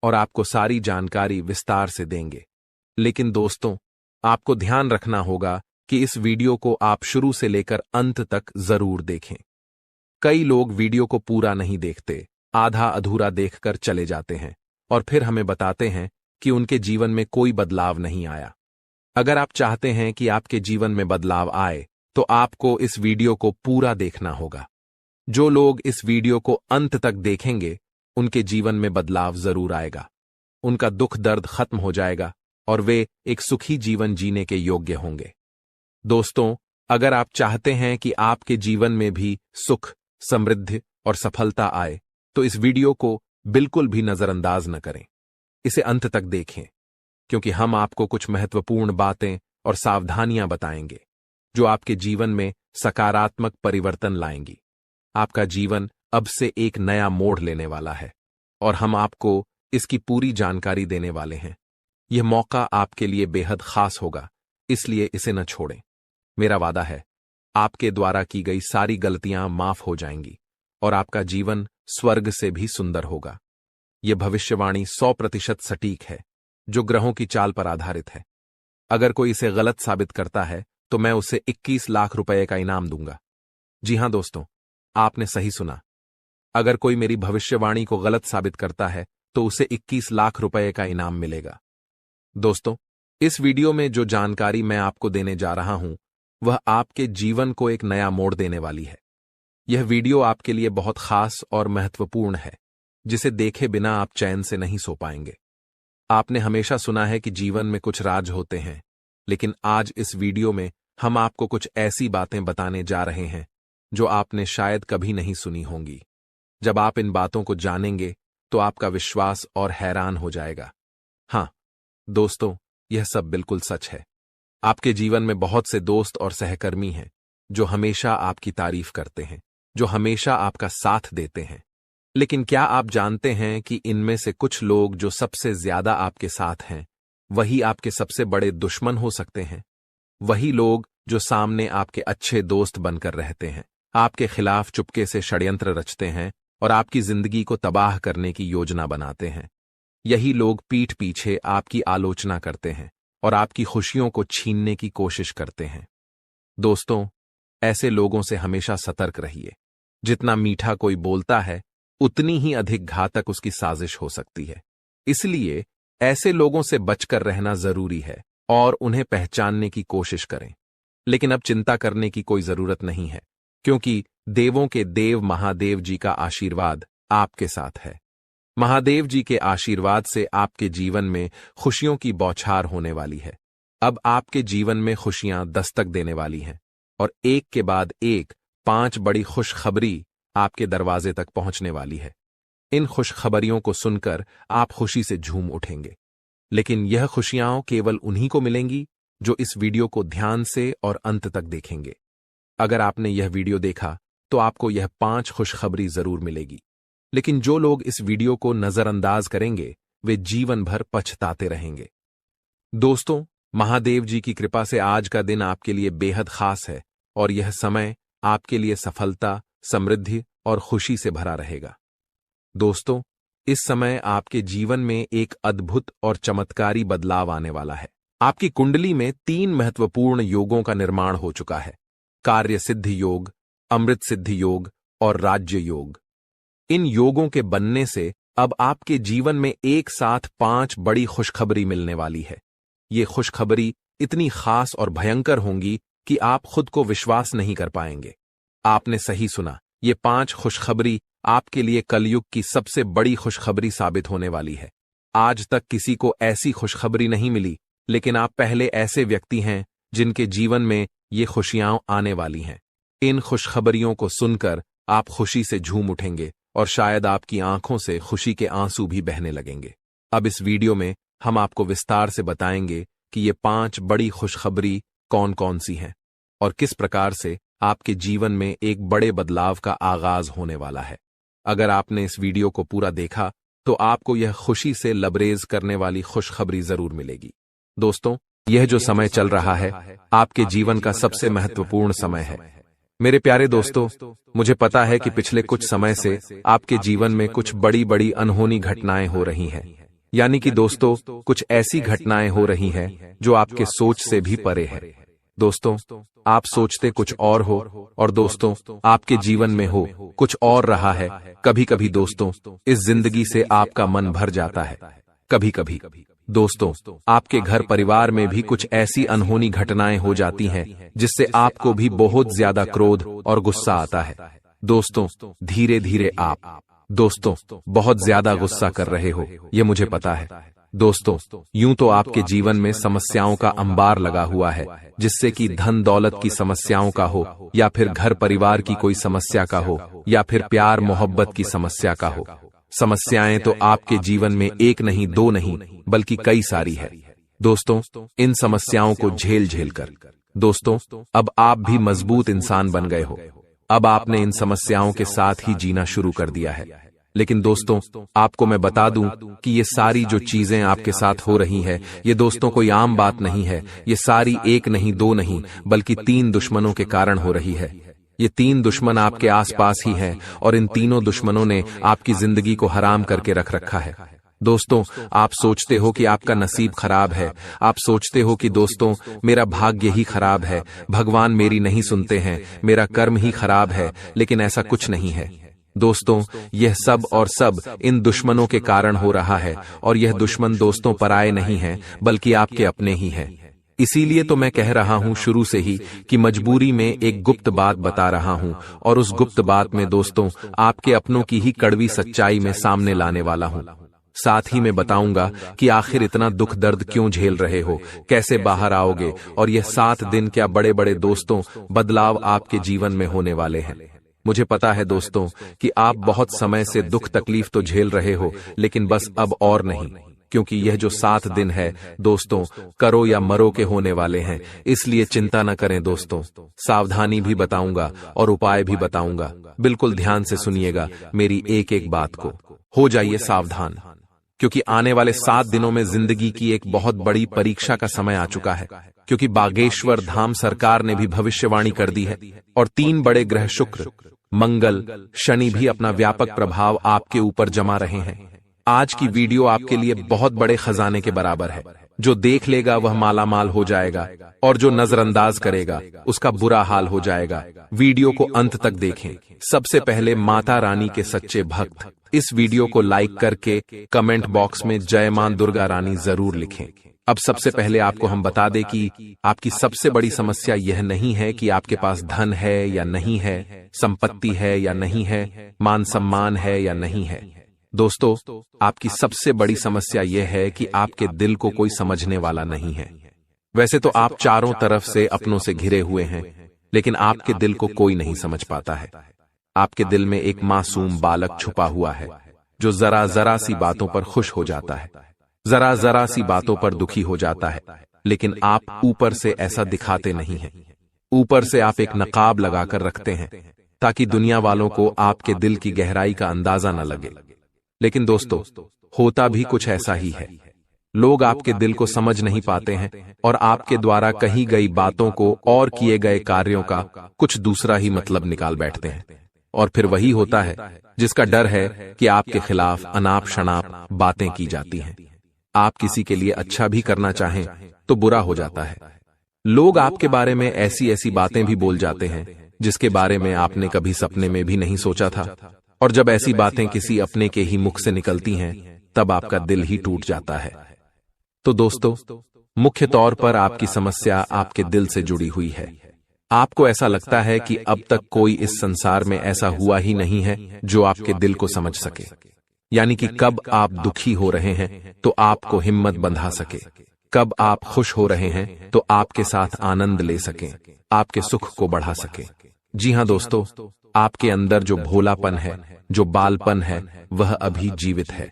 और आपको सारी जानकारी विस्तार से देंगे। लेकिन दोस्तों, आपको ध्यान रखना होगा कि इस वीडियो को आप शुरू से लेकर अंत तक जरूर देखें। कई लोग वीडियो को पूरा नहीं देखते, आधा अधूरा देखकर चले जाते हैं और फिर हमें बताते हैं कि उनके जीवन में कोई बदलाव नहीं आया। अगर आप चाहते हैं कि आपके जीवन में बदलाव आए तो आपको इस वीडियो को पूरा देखना होगा। जो लोग इस वीडियो को अंत तक देखेंगे उनके जीवन में बदलाव जरूर आएगा। उनका दुख दर्द खत्म हो जाएगा और वे एक सुखी जीवन जीने के योग्य होंगे। दोस्तों, अगर आप चाहते हैं कि आपके जीवन में भी सुख, समृद्धि और सफलता आए तो इस वीडियो को बिल्कुल भी नजरअंदाज न करें। इसे अंत तक देखें, क्योंकि हम आपको कुछ महत्वपूर्ण बातें और सावधानियां बताएंगे जो आपके जीवन में सकारात्मक परिवर्तन लाएंगी। आपका जीवन अब से एक नया मोड़ लेने वाला है और हम आपको इसकी पूरी जानकारी देने वाले हैं। यह मौका आपके लिए बेहद खास होगा, इसलिए इसे न छोड़ें। मेरा वादा है, आपके द्वारा की गई सारी गलतियां माफ हो जाएंगी और आपका जीवन स्वर्ग से भी सुंदर होगा। यह भविष्यवाणी 100% सटीक है, जो ग्रहों की चाल पर आधारित है। अगर कोई इसे गलत साबित करता है तो मैं उसे 21 लाख रुपए का इनाम दूंगा। जी हां दोस्तों, आपने सही सुना। अगर कोई मेरी भविष्यवाणी को गलत साबित करता है तो उसे 21 लाख रुपए का इनाम मिलेगा। दोस्तों, इस वीडियो में जो जानकारी मैं आपको देने जा रहा हूं वह आपके जीवन को एक नया मोड़ देने वाली है। यह वीडियो आपके लिए बहुत खास और महत्वपूर्ण है, जिसे देखे बिना आप चैन से नहीं सो पाएंगे। आपने हमेशा सुना है कि जीवन में कुछ राज होते हैं, लेकिन आज इस वीडियो में हम आपको कुछ ऐसी बातें बताने जा रहे हैं जो आपने शायद कभी नहीं सुनी होंगी। जब आप इन बातों को जानेंगे तो आपका विश्वास और हैरान हो जाएगा। हाँ दोस्तों, यह सब बिल्कुल सच है। आपके जीवन में बहुत से दोस्त और सहकर्मी हैं जो हमेशा आपकी तारीफ करते हैं, जो हमेशा आपका साथ देते हैं। लेकिन क्या आप जानते हैं कि इनमें से कुछ लोग जो सबसे ज्यादा आपके साथ हैं, वही आपके सबसे बड़े दुश्मन हो सकते हैं। वही लोग जो सामने आपके अच्छे दोस्त बनकर रहते हैं, आपके खिलाफ चुपके से षड्यंत्र रचते हैं और आपकी जिंदगी को तबाह करने की योजना बनाते हैं। यही लोग पीठ पीछे आपकी आलोचना करते हैं और आपकी खुशियों को छीनने की कोशिश करते हैं। दोस्तों, ऐसे लोगों से हमेशा सतर्क रहिए। जितना मीठा कोई बोलता है, उतनी ही अधिक घातक उसकी साजिश हो सकती है। इसलिए ऐसे लोगों से बचकर रहना जरूरी है और उन्हें पहचानने की कोशिश करें। लेकिन अब चिंता करने की कोई जरूरत नहीं है, क्योंकि देवों के देव महादेव जी का आशीर्वाद आपके साथ है। महादेव जी के आशीर्वाद से आपके जीवन में खुशियों की बौछार होने वाली है। अब आपके जीवन में खुशियां दस्तक देने वाली हैं और एक के बाद एक 5 बड़ी खुशखबरी आपके दरवाजे तक पहुंचने वाली है। इन खुशखबरियों को सुनकर आप खुशी से झूम उठेंगे। लेकिन यह खुशियां केवल उन्हीं को मिलेंगी जो इस वीडियो को ध्यान से और अंत तक देखेंगे। अगर आपने यह वीडियो देखा तो आपको यह 5 खुशखबरी जरूर मिलेगी। लेकिन जो लोग इस वीडियो को नजरअंदाज करेंगे, वे जीवन भर पछताते रहेंगे। दोस्तों, महादेव जी की कृपा से आज का दिन आपके लिए बेहद खास है और यह समय आपके लिए सफलता, समृद्धि और खुशी से भरा रहेगा। दोस्तों, इस समय आपके जीवन में एक अद्भुत और चमत्कारी बदलाव आने वाला है। आपकी कुंडली में 3 महत्वपूर्ण योगों का निर्माण हो चुका है: कार्य सिद्धि योग, अमृत सिद्धि योग और राज्य योग। इन योगों के बनने से अब आपके जीवन में एक साथ 5 बड़ी खुशखबरी मिलने वाली है। ये खुशखबरी इतनी खास और भयंकर होंगी कि आप खुद को विश्वास नहीं कर पाएंगे। आपने सही सुना, ये 5 खुशखबरी आपके लिए कलयुग की सबसे बड़ी खुशखबरी साबित होने वाली है। आज तक किसी को ऐसी खुशखबरी नहीं मिली, लेकिन आप पहले ऐसे व्यक्ति हैं जिनके जीवन में ये खुशियां आने वाली हैं। इन खुशखबरियों को सुनकर आप खुशी से झूम उठेंगे और शायद आपकी आंखों से खुशी के आंसू भी बहने लगेंगे। अब इस वीडियो में हम आपको विस्तार से बताएंगे कि ये 5 बड़ी खुशखबरी कौन कौन सी हैं और किस प्रकार से आपके जीवन में एक बड़े बदलाव का आगाज होने वाला है। अगर आपने इस वीडियो को पूरा देखा तो आपको यह खुशी से लबरेज करने वाली खुशखबरी जरूर मिलेगी। दोस्तों, यह जो समय चल रहा है आपके जीवन का सबसे महत्वपूर्ण समय है। मेरे प्यारे दोस्तों, मुझे पता है कि पिछले कुछ समय से आपके जीवन में कुछ बड़ी बड़ी अनहोनी घटनाएं हो रही हैं। यानी कि दोस्तों, कुछ ऐसी घटनाएं हो रही हैं जो आपके सोच से भी परे है। दोस्तों, आप सोचते कुछ और हो और दोस्तों आपके जीवन में हो कुछ और रहा है। कभी कभी दोस्तों इस जिंदगी से आपका मन भर जाता है। कभी कभी दोस्तों आपके घर परिवार में भी कुछ ऐसी अनहोनी घटनाएं हो जाती हैं जिससे आपको भी बहुत ज्यादा क्रोध और गुस्सा आता है। दोस्तों, धीरे धीरे आप दोस्तों बहुत ज्यादा गुस्सा कर रहे हो, ये मुझे पता है। दोस्तों, यूं तो आपके जीवन में समस्याओं का अंबार लगा हुआ है, जिससे कि धन दौलत की समस्याओं का हो या फिर घर परिवार की कोई समस्या का हो या फिर प्यार मोहब्बत की समस्या का हो। समस्याएं तो आपके जीवन में एक नहीं, 2 नहीं, बल्कि कई सारी है। दोस्तों, इन समस्याओं को झेल झेल कर दोस्तों अब आप भी मजबूत इंसान बन गए हो। अब आपने इन समस्याओं के साथ ही जीना शुरू कर दिया है। लेकिन दोस्तों, आपको मैं बता दूं कि ये सारी जो चीजें आपके साथ हो रही है, ये दोस्तों कोई आम बात नहीं है। ये सारी 1 नहीं, 2 नहीं, बल्कि 3 दुश्मनों के कारण हो रही है। ये 3 दुश्मन आपके आसपास ही हैं और इन तीनों दुश्मनों ने आपकी जिंदगी को हराम करके रख रखा है। दोस्तों, आप सोचते हो कि आपका नसीब खराब है। आप सोचते हो कि दोस्तों मेरा भाग्य ही खराब है, भगवान मेरी नहीं सुनते हैं, मेरा कर्म ही खराब है। लेकिन ऐसा कुछ नहीं है। दोस्तों, यह सब और सब इन दुश्मनों के कारण हो रहा है और यह दुश्मन दोस्तों पराये नहीं हैं, बल्कि आपके अपने ही हैं। इसीलिए तो मैं कह रहा हूं शुरू से ही कि मजबूरी में एक गुप्त बात बता रहा हूं, और उस गुप्त बात में दोस्तों आपके अपनों की ही कड़वी सच्चाई में सामने लाने वाला हूं। साथ ही मैं बताऊंगा कि आखिर इतना दुख दर्द क्यों झेल रहे हो, कैसे बाहर आओगे, और यह 7 दिन क्या बड़े बड़े दोस्तों बदलाव आपके जीवन में होने वाले हैं। मुझे पता है दोस्तों कि आप बहुत समय से दुख तकलीफ तो झेल रहे हो, लेकिन बस अब और नहीं, क्योंकि यह जो 7 दिन है दोस्तों करो या मरो के होने वाले हैं। इसलिए चिंता न करें दोस्तों, सावधानी भी बताऊंगा और उपाय भी बताऊंगा। बिल्कुल ध्यान से सुनिएगा मेरी एक एक बात को। हो जाइए सावधान, क्योंकि आने वाले 7 दिनों में जिंदगी की एक बहुत बड़ी परीक्षा का समय आ चुका है, क्योंकि बागेश्वर धाम सरकार ने भी भविष्यवाणी कर दी है, और 3 बड़े ग्रह शुक्र, मंगल, शनि भी अपना व्यापक प्रभाव आपके ऊपर जमा रहे हैं। आज की वीडियो आपके लिए बहुत बड़े खजाने के बराबर है। जो देख लेगा वह मालामाल हो जाएगा, और जो नजरअंदाज करेगा उसका बुरा हाल हो जाएगा। वीडियो को अंत तक देखें। सबसे पहले माता रानी के सच्चे भक्त इस वीडियो को लाइक करके कमेंट बॉक्स में जय मां दुर्गा रानी जरूर लिखें। अब सबसे पहले आपको हम बता दें कि आपकी सबसे बड़ी समस्या यह नहीं है कि आपके पास धन है या नहीं है, संपत्ति है या नहीं है, मान सम्मान है या नहीं है। दोस्तों, आपकी सबसे बड़ी समस्या यह है कि आपके दिल को कोई समझने वाला नहीं है। वैसे तो आप चारों तरफ से अपनों से घिरे हुए हैं, लेकिन आपके दिल को कोई नहीं समझ पाता है। आपके दिल में एक मासूम बालक छुपा हुआ है, जो जरा जरा सी बातों पर खुश हो जाता है, जरा जरा सी बातों पर दुखी हो जाता है, लेकिन आप ऊपर से ऐसा दिखाते नहीं हैं। ऊपर से आप एक नकाब लगाकर रखते हैं, ताकि दुनिया वालों को आपके दिल की गहराई का अंदाजा न लगे। लेकिन दोस्तों, होता भी कुछ ऐसा ही है। लोग आपके दिल को समझ नहीं पाते हैं, और आपके द्वारा कही गई बातों को और किए गए कार्यों का कुछ दूसरा ही मतलब निकाल बैठते हैं। और फिर वही होता है जिसका डर है कि आपके खिलाफ अनाप शनाप बातें की जाती हैं। आप किसी के लिए अच्छा भी करना चाहें तो बुरा हो जाता है। लोग आपके बारे में ऐसी ऐसी बातें भी बोल जाते हैं जिसके बारे में आपने कभी सपने में भी नहीं सोचा था, और जब ऐसी बातें किसी अपने के ही मुख से निकलती हैं तब आपका दिल ही टूट जाता है। तो दोस्तों, मुख्य तौर पर आपकी समस्या आपके दिल से जुड़ी हुई है। आपको ऐसा लगता है कि अब तक कोई इस संसार में ऐसा हुआ ही नहीं है जो आपके दिल को समझ सके, यानी कि कब आप दुखी हो रहे हैं तो आपको हिम्मत बंधा सके, कब आप खुश हो रहे हैं तो आपके साथ आनंद ले सके, आपके सुख को बढ़ा सके। जी हां दोस्तों, आपके अंदर जो भोलापन है, जो बालपन है, वह अभी जीवित है।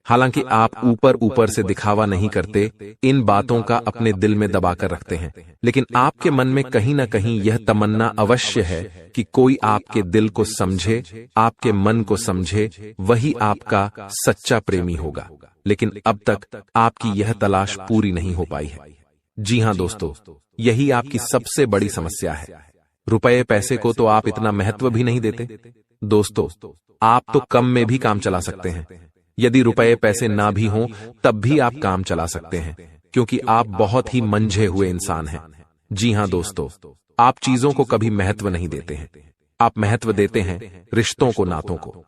हालांकि आप ऊपर ऊपर से दिखावा नहीं करते, इन बातों का अपने दिल में दबाकर रखते हैं, लेकिन आपके मन में कहीं ना कहीं यह तमन्ना अवश्य है कि कोई आपके दिल को समझे, आपके मन को समझे, वही आपका सच्चा प्रेमी होगा। लेकिन अब तक आपकी यह तलाश पूरी नहीं हो पाई है। जी हां दोस्तों, यही आपकी सबसे बड़ी समस्या है। रुपए पैसे को तो आप इतना महत्व भी नहीं देते। दोस्तों, आप तो कम में भी काम चला सकते हैं। यदि रुपए पैसे ना भी हों तब भी आप काम चला सकते हैं, क्योंकि आप बहुत ही मंझे हुए इंसान हैं। जी हां दोस्तों, आप चीजों को कभी महत्व नहीं देते हैं। आप महत्व देते हैं रिश्तों को, नातों को।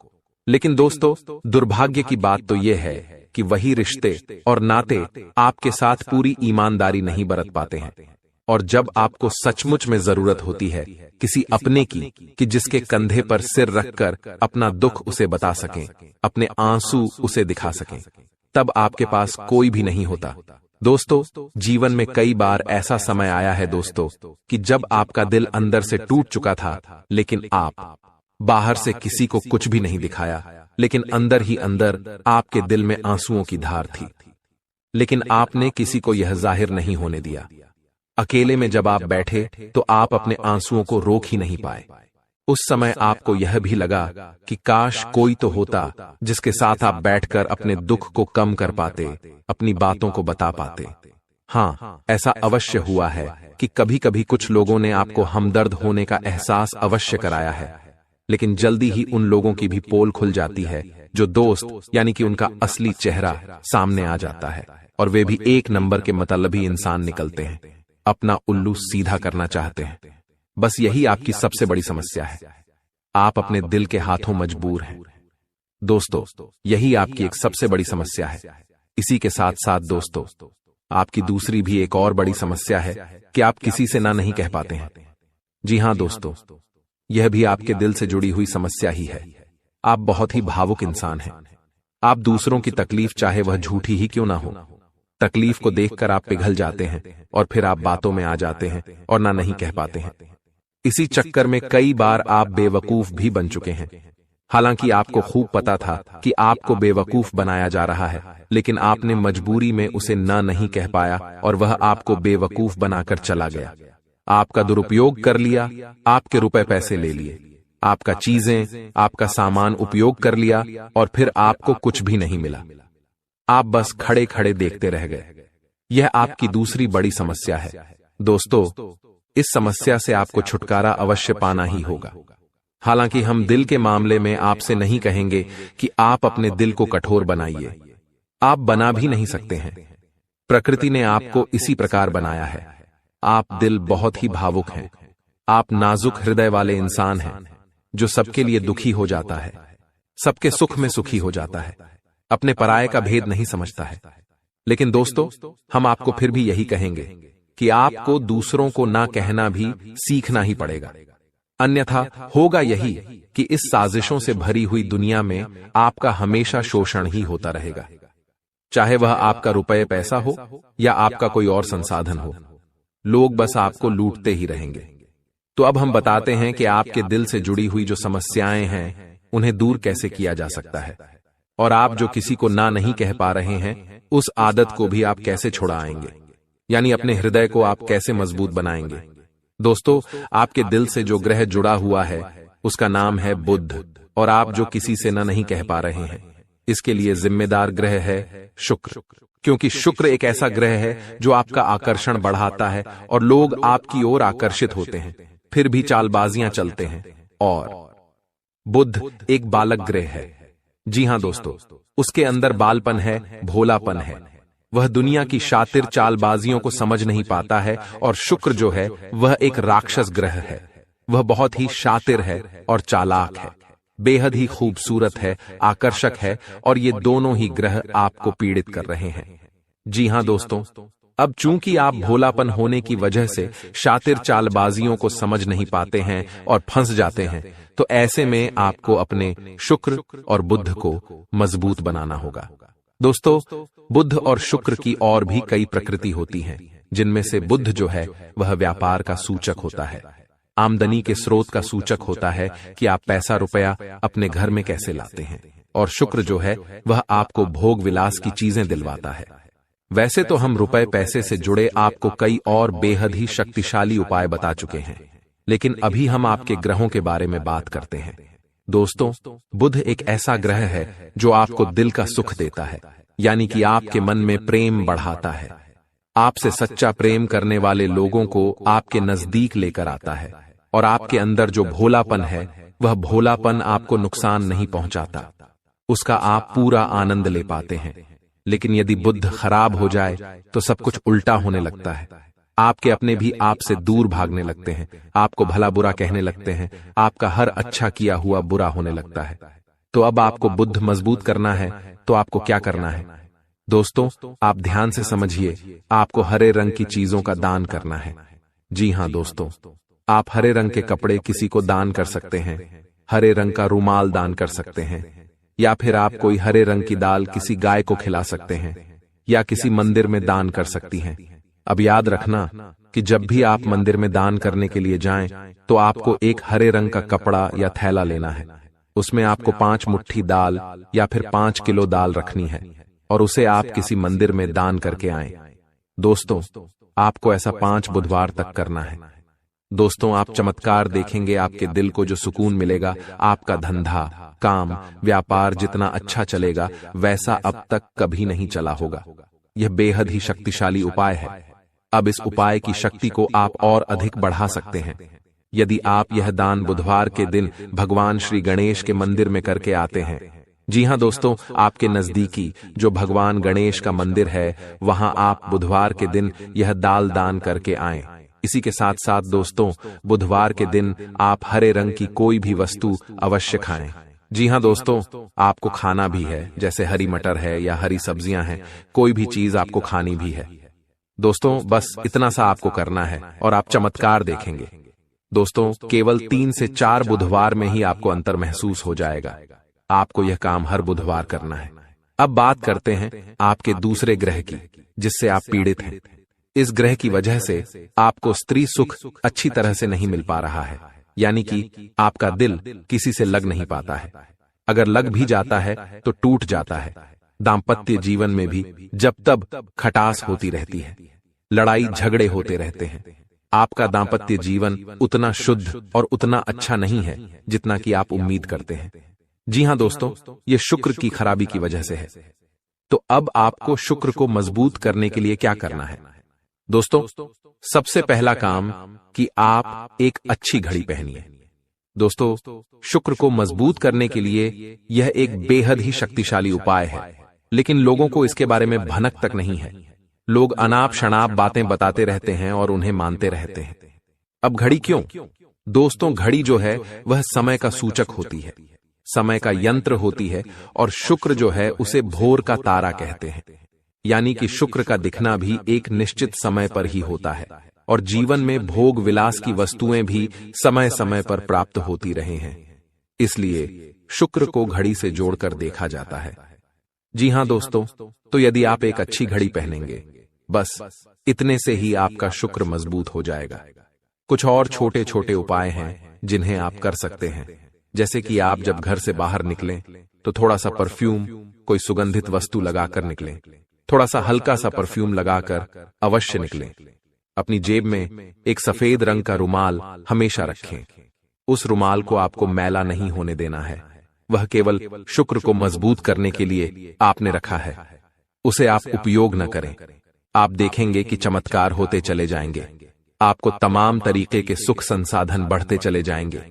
लेकिन दोस्तों, दुर्भाग्य की बात तो यह है कि वही रिश्ते और नाते आपके साथ पूरी ईमानदारी नहीं बरत पाते हैं। और जब आपको सचमुच में जरूरत होती है किसी अपने की, कि जिसके कंधे पर सिर रखकर अपना दुख उसे बता सकें, अपने आंसू उसे दिखा सकें, तब आपके पास कोई भी नहीं होता। दोस्तों, जीवन में कई बार ऐसा समय आया है दोस्तों कि जब आपका दिल अंदर से टूट चुका था, लेकिन आप बाहर से किसी को कुछ भी नहीं दिखाया, लेकिन अंदर ही अंदर आपके दिल में आंसुओं की धार थी। लेकिन आपने किसी को यह जाहिर नहीं होने दिया। अकेले में जब आप बैठे तो आप अपने आंसुओं को रोक ही नहीं पाए। उस समय आपको यह भी लगा कि काश कोई तो होता जिसके साथ आप बैठकर अपने दुख को कम कर पाते, अपनी बातों को बता पाते। हाँ, ऐसा अवश्य हुआ है कि कभी कभी कुछ लोगों ने आपको हमदर्द होने का एहसास अवश्य कराया है, लेकिन जल्दी ही उन लोगों की भी पोल खुल जाती है जो दोस्त यानी कि उनका असली चेहरा सामने आ जाता है, और वे भी एक नंबर के मतलबी इंसान निकलते हैं, अपना उल्लू सीधा करना चाहते हैं। बस यही आपकी सबसे बड़ी समस्या है। आप अपने दिल के हाथों मजबूर हैं। दोस्तों, यही आपकी एक सबसे बड़ी समस्या है। इसी के साथ साथ दोस्तों, आपकी दूसरी भी एक और बड़ी समस्या है कि आप किसी से ना नहीं कह पाते हैं। जी हां दोस्तों, यह भी आपके दिल से जुड़ी हुई समस्या ही है। आप बहुत ही भावुक इंसान हैं। आप दूसरों की तकलीफ चाहे वह झूठी ही क्यों ना हो, तकलीफ को देखकर आप पिघल जाते हैं और फिर आप बातों में आ जाते हैं और ना नहीं कह पाते हैं। इसी चक्कर में कई बार आप बेवकूफ भी बन चुके हैं। हालांकि आपको खूब पता था कि आपको बेवकूफ बनाया जा रहा है, लेकिन आपने मजबूरी में उसे ना नहीं कह पाया और वह आपको बेवकूफ बनाकर चला गया। आपका दुरुपयोग कर लिया, आपके रुपए पैसे ले लिए, आपका चीजें, आपका सामान उपयोग कर लिया और फिर आपको कुछ भी नहीं मिला। आप बस खड़े खड़े देखते रह गए। यह आपकी दूसरी बड़ी समस्या है। दोस्तों, इस समस्या से आपको छुटकारा अवश्य पाना ही होगा। हालांकि हम दिल के मामले में आपसे नहीं कहेंगे कि आप अपने दिल को कठोर बनाइए। आप बना भी नहीं सकते हैं। प्रकृति ने आपको इसी प्रकार बनाया है। आप दिल बहुत ही भावुक हैं। आप नाजुक हृदय वाले इंसान हैं जो सबके लिए दुखी हो जाता है, सबके सुख में सुखी हो जाता है, अपने पराये का भेद नहीं समझता है। लेकिन दोस्तों, हम आपको फिर भी यही कहेंगे कि आपको दूसरों को ना कहना भी सीखना ही पड़ेगा। अन्यथा होगा यही कि इस साजिशों से भरी हुई दुनिया में आपका हमेशा शोषण ही होता रहेगा, चाहे वह आपका रुपये पैसा हो या आपका कोई और संसाधन हो। लोग बस आपको लूटते ही रहेंगे। तो अब हम बताते हैं कि आपके दिल से जुड़ी हुई जो समस्याएं हैं उन्हें दूर कैसे किया जा सकता है, और आप जो किसी को ना नहीं कह पा रहे हैं उस आदत को भी आप कैसे छुड़ाएंगे, यानी अपने हृदय को आप कैसे मजबूत बनाएंगे। दोस्तों, आपके दिल से जो ग्रह जुड़ा हुआ है उसका नाम है बुध, और आप जो किसी से ना नहीं कह पा रहे हैं इसके लिए जिम्मेदार ग्रह है शुक्र। क्योंकि शुक्र एक ऐसा ग्रह है जो आपका आकर्षण बढ़ाता है और लोग आपकी ओर आकर्षित होते हैं, फिर भी चालबाजियां चलते हैं। और बुध एक बालक ग्रह है। जी हां दोस्तों, उसके अंदर बालपन है, भोलापन है। वह दुनिया की शातिर चालबाजियों को समझ नहीं पाता है। और शुक्र जो है वह एक राक्षस ग्रह है। वह बहुत ही शातिर है और चालाक है, बेहद ही खूबसूरत है, आकर्षक है, और ये दोनों ही ग्रह आपको पीड़ित कर रहे हैं। जी हां दोस्तों, अब चूंकि आप भोलापन होने की वजह से शातिर चालबाजियों को समझ नहीं पाते हैं और फंस जाते हैं, तो ऐसे में आपको अपने शुक्र और बुध को मजबूत बनाना होगा। दोस्तों, बुध और शुक्र की और भी कई प्रकृति होती हैं, जिनमें से बुध जो है वह व्यापार का सूचक होता है, आमदनी के स्रोत का सूचक होता है कि आप पैसा रुपया अपने घर में कैसे लाते हैं। और शुक्र जो है वह आपको भोग विलास की चीजें दिलवाता है। वैसे तो हम रुपए पैसे से जुड़े आपको कई और बेहद ही शक्तिशाली उपाय बता चुके हैं, लेकिन अभी हम आपके ग्रहों के बारे में बात करते हैं। दोस्तों, बुध एक ऐसा ग्रह है जो आपको दिल का सुख देता है, यानी कि आपके मन में प्रेम बढ़ाता है। आपसे सच्चा प्रेम करने वाले लोगों को आपके नजदीक लेकर आता है, और आपके अंदर जो भोलापन है वह भोलापन आपको नुकसान नहीं पहुंचाता, उसका आप पूरा आनंद ले पाते हैं। लेकिन यदि बुध खराब हो जाए तो सब कुछ उल्टा होने लगता है। आपके अपने भी आपसे दूर भागने लगते हैं, आपको भला बुरा कहने लगते हैं, आपका हर अच्छा किया हुआ बुरा होने लगता है। तो अब आपको बुध मजबूत करना है तो आपको क्या करना है? दोस्तों, आप ध्यान से समझिए, आपको हरे रंग की चीजों का दान करना है। जी हां दोस्तों, आप हरे रंग के कपड़े किसी को दान कर सकते हैं, हरे रंग का रुमाल दान कर सकते हैं, या फिर आप कोई हरे रंग की दाल किसी गाय को खिला सकते हैं, या किसी मंदिर में दान कर सकती हैं। अब याद रखना कि जब भी आप मंदिर में दान करने के लिए जाएं, तो आपको एक हरे रंग का कपड़ा या थैला लेना है। उसमें आपको 5 मुट्ठी दाल या फिर 5 किलो दाल रखनी है, और उसे आप किसी मंदिर में दान करके आएं। दोस्तों, आपको ऐसा 5 बुधवार तक करना है। दोस्तों, आप चमत्कार देखेंगे, आपके दिल को जो सुकून मिलेगा, आपका धंधा, काम, व्यापार जितना अच्छा चलेगा वैसा अब तक कभी नहीं चला होगा। यह बेहद ही शक्तिशाली उपाय है। अब इस उपाय की शक्ति को आप और अधिक बढ़ा सकते हैं यदि आप यह दान बुधवार के दिन भगवान श्री गणेश के मंदिर में करके आते हैं। जी हां दोस्तों, आपके नजदीकी जो भगवान गणेश का मंदिर है वहां आप बुधवार के दिन यह दाल दान करके आएं। इसी के साथ साथ दोस्तों, बुधवार के दिन आप हरे रंग की कोई भी वस्तु अवश्य खाएं। जी हां दोस्तों, आपको खाना भी है, जैसे हरी मटर है या हरी सब्जियां हैं, कोई भी चीज आपको खानी भी है। दोस्तों बस इतना सा आपको करना है और आप चमत्कार देखेंगे। दोस्तों केवल 3 से 4 बुधवार में ही आपको अंतर महसूस हो जाएगा। आपको यह काम हर बुधवार करना है। अब बात करते हैं आपके दूसरे ग्रह की, जिससे आप पीड़ित हैं। इस ग्रह की वजह से आपको स्त्री सुख अच्छी तरह से नहीं मिल पा रहा है, यानी कि आपका दिल किसी से लग नहीं पाता है। अगर लग भी जाता है तो टूट जाता है। दाम्पत्य जीवन में भी जब तब खटास होती रहती है, लड़ाई झगड़े होते रहते हैं। आपका दाम्पत्य जीवन उतना शुद्ध और उतना अच्छा नहीं है जितना कि आप उम्मीद करते हैं। जी हां दोस्तों, ये शुक्र की खराबी की वजह से है। तो अब आपको शुक्र को मजबूत करने के लिए क्या करना है? दोस्तों सबसे पहला काम कि आप एक अच्छी घड़ी पहनिए। दोस्तों शुक्र को मजबूत करने के लिए यह एक बेहद ही शक्तिशाली उपाय है, लेकिन लोगों को इसके बारे में भनक तक नहीं है। लोग अनाप शनाप बातें बताते रहते हैं और उन्हें मानते रहते हैं। अब घड़ी क्यों? दोस्तों घड़ी जो है वह समय का सूचक होती है, समय का यंत्र होती है, और शुक्र जो है उसे भोर का तारा कहते हैं। यानी कि शुक्र का दिखना भी एक निश्चित समय पर ही होता है, और जीवन में भोग विलास की वस्तुएं भी समय समय पर प्राप्त होती रहे हैं। इसलिए शुक्र को घड़ी से जोड़कर देखा जाता है। जी हां दोस्तों, तो यदि आप एक अच्छी घड़ी पहनेंगे, बस इतने से ही आपका शुक्र मजबूत हो जाएगा। कुछ और छोटे छोटे उपाय हैं जिन्हें आप कर सकते हैं, जैसे कि आप जब घर से बाहर निकलें तो थोड़ा सा परफ्यूम, कोई सुगंधित वस्तु लगाकर निकलें। थोड़ा सा हल्का सा परफ्यूम लगाकर अवश्य निकलें। अपनी जेब में एक सफेद रंग का रुमाल हमेशा रखें। उस रुमाल को आपको मैला नहीं होने देना है। वह केवल शुक्र को मजबूत करने के लिए आपने रखा है। उसे आप उपयोग न करें। आप देखेंगे कि चमत्कार होते चले जाएंगे। आपको तमाम तरीके के सुख संसाधन बढ़ते चले जाएंगे।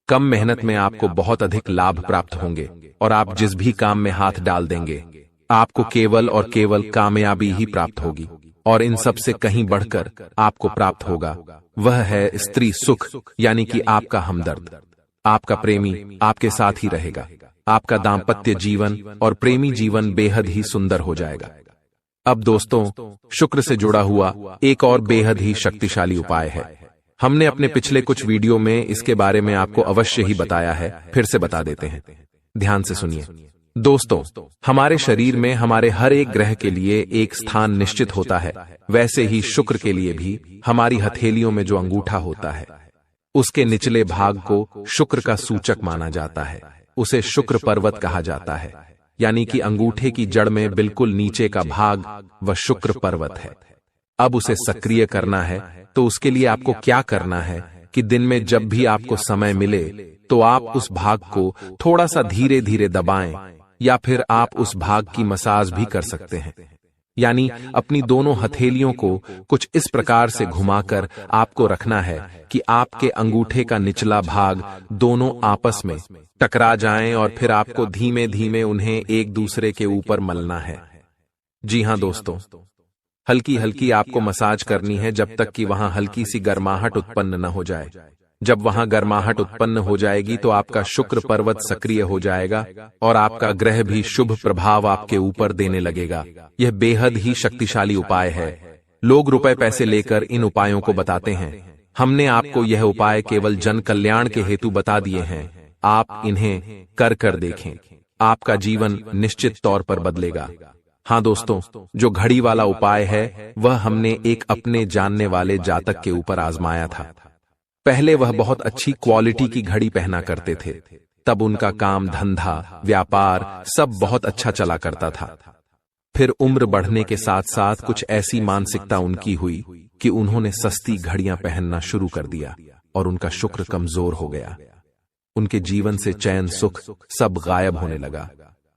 कम मेहनत में आपको बहुत अधिक लाभ प्राप्त होंगे, और आप जिस भी काम में हाथ डाल देंगे आपको केवल और केवल कामयाबी ही प्राप्त होगी। और इन सब से कहीं बढ़कर आपको प्राप्त होगा वह है स्त्री सुख, यानी कि आपका हमदर्द। आपका प्रेमी आपके साथ ही रहेगा। आपका दाम्पत्य जीवन और प्रेमी जीवन बेहद ही सुंदर हो जाएगा। अब दोस्तों शुक्र से जुड़ा हुआ एक और बेहद ही शक्तिशाली उपाय है। हमने अपने पिछले कुछ वीडियो में इसके बारे में आपको अवश्य ही बताया है, फिर से बता देते हैं। ध्यान से सुनिए। दोस्तों हमारे शरीर में हमारे हर एक ग्रह के लिए एक स्थान निश्चित होता है। वैसे ही शुक्र के लिए भी हमारी हथेलियों में जो अंगूठा होता है उसके निचले भाग को शुक्र का सूचक माना जाता है। उसे शुक्र पर्वत कहा जाता है, यानी कि अंगूठे की जड़ में बिल्कुल नीचे का भाग वह शुक्र पर्वत है। अब उसे सक्रिय करना है तो उसके लिए आपको क्या करना है कि दिन में जब भी आपको समय मिले तो आप उस भाग को थोड़ा सा धीरे धीरे दबाएं, या फिर आप उस भाग की मसाज भी कर सकते हैं। यानी अपनी दोनों हथेलियों को कुछ इस प्रकार से घुमाकर आपको रखना है कि आपके अंगूठे का निचला भाग दोनों आपस में टकरा जाएं, और फिर आपको धीमे धीमे उन्हें एक दूसरे के ऊपर मलना है। जी हां दोस्तों, हल्की हल्की आपको मसाज करनी है जब तक कि वहां हल्की सी गर्माहट उत्पन्न न हो जाए। जब वहां गर्माहट उत्पन्न हो जाएगी तो आपका शुक्र पर्वत सक्रिय हो जाएगा और आपका ग्रह भी शुभ प्रभाव आपके ऊपर देने लगेगा। यह बेहद ही शक्तिशाली उपाय है। लोग रुपए पैसे लेकर इन उपायों को बताते हैं। हमने आपको यह उपाय केवल जन कल्याण के हेतु बता दिए हैं। आप इन्हें कर देखें, आपका जीवन निश्चित तौर पर बदलेगा। हाँ दोस्तों, जो घड़ी वाला उपाय है वह हमने एक अपने जानने वाले जातक के ऊपर आजमाया था। पहले वह बहुत अच्छी क्वालिटी की घड़ी पहना करते थे, तब उनका काम धंधा व्यापार सब बहुत अच्छा चला करता था। फिर उम्र बढ़ने के साथ साथ कुछ ऐसी मानसिकता उनकी हुई कि उन्होंने सस्ती घड़ियां पहनना शुरू कर दिया और उनका शुक्र कमजोर हो गया। उनके जीवन से चैन सुख सब गायब होने लगा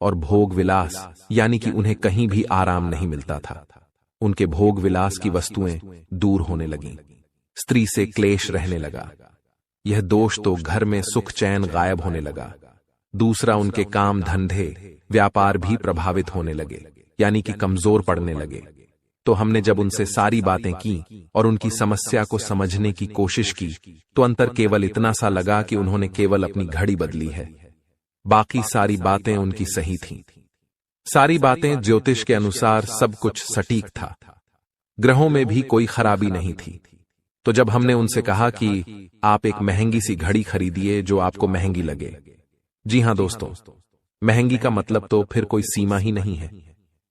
और भोग विलास यानी कि उन्हें कहीं भी आराम नहीं मिलता था। उनके भोग विलास की वस्तुएं दूर होने लगीं। स्त्री से क्लेश रहने लगा। यह दोष तो घर में सुख चैन गायब होने लगा। दूसरा, उनके काम धंधे व्यापार भी प्रभावित होने लगे, यानी कि कमजोर पड़ने लगे। तो हमने जब उनसे सारी बातें की और उनकी समस्या को समझने की कोशिश की तो अंतर केवल इतना सा लगा कि उन्होंने केवल अपनी घड़ी बदली है, बाकी सारी बातें उनकी सही थीं। सारी बातें ज्योतिष के अनुसार सब कुछ सटीक था। ग्रहों में भी कोई खराबी नहीं थी। तो जब हमने उनसे कहा कि आप एक महंगी सी घड़ी खरीदिए जो आपको महंगी लगे। जी हां दोस्तों, महंगी का मतलब तो फिर कोई सीमा ही नहीं है।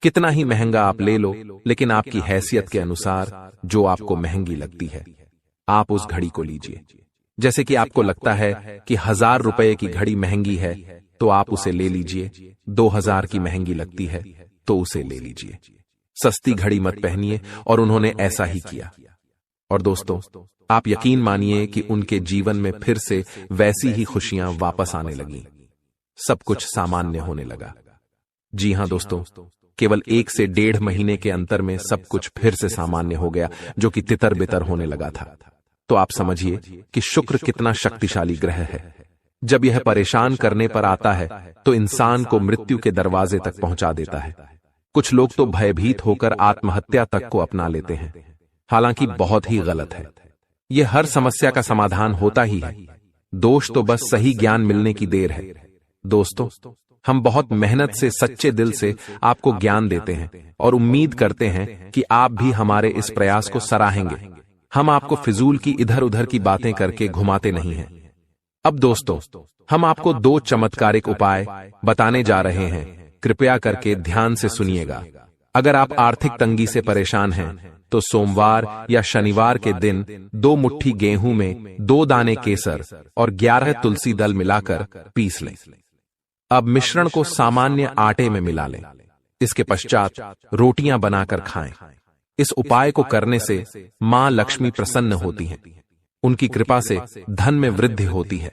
कितना ही महंगा आप ले लो, लेकिन आपकी हैसियत के अनुसार जो आपको महंगी लगती है, आप उस घड़ी को लीजिए। जैसे कि आपको लगता है कि 1000 रुपए की घड़ी महंगी है, तो आप उसे ले लीजिए। 2000 की महंगी लगती है तो उसे ले लीजिए। सस्ती घड़ी मत पहनिए, और उन्होंने ऐसा ही किया। और दोस्तों, आप यकीन मानिए कि उनके जीवन में फिर से वैसी ही खुशियां वापस आने लगीं। सब कुछ सामान्य होने लगा। जी हां दोस्तों, केवल 1 से 1.5 महीने के अंतर में सब कुछ फिर से सामान्य हो गया, जो कि तितर बितर होने लगा था। तो आप समझिए कि शुक्र कितना शक्तिशाली ग्रह है। जब यह परेशान करने पर आता है तो इंसान को मृत्यु के दरवाजे तक पहुंचा देता है। कुछ लोग तो भयभीत होकर आत्महत्या तक को अपना लेते हैं, हालांकि बहुत ही गलत है। यह हर समस्या का समाधान होता ही है। दोष तो बस सही ज्ञान मिलने की देर है। दोस्तों, हम बहुत मेहनत से, सच्चे दिल से आपको ज्ञान देते हैं और उम्मीद करते हैं कि आप भी हमारे इस प्रयास को सराहेंगे। हम आपको फिजूल की इधर उधर की बातें करके घुमाते नहीं हैं। अब दोस्तों, हम आपको 2 चमत्कारिक उपाय बताने जा रहे हैं। कृपया करके ध्यान से सुनिएगा। अगर आप आर्थिक तंगी से परेशान हैं तो सोमवार या शनिवार के दिन 2 मुट्ठी गेहूं में 2 दाने केसर और 11 तुलसी दल मिलाकर पीस लें। अब मिश्रण को सामान्य आटे में मिला लें। इसके पश्चात रोटियां बनाकर खाएं। इस उपाय को करने से मां लक्ष्मी प्रसन्न होती हैं। उनकी कृपा से धन में वृद्धि होती है।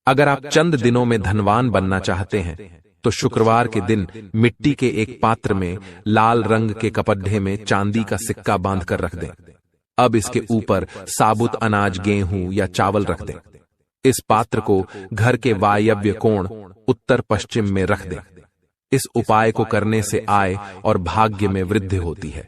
अगर आप चंद दिनों में धनवान बनना चाहते हैं तो शुक्रवार के दिन मिट्टी के एक पात्र में लाल रंग के कपड्ढे में चांदी का सिक्का बांधकर रख दें। अब इसके ऊपर साबुत अनाज, गेहूं या चावल रख दें। इस पात्र को घर के वायव्य कोण उत्तर पश्चिम में रख दें। इस उपाय को करने से आय और भाग्य में वृद्धि होती है।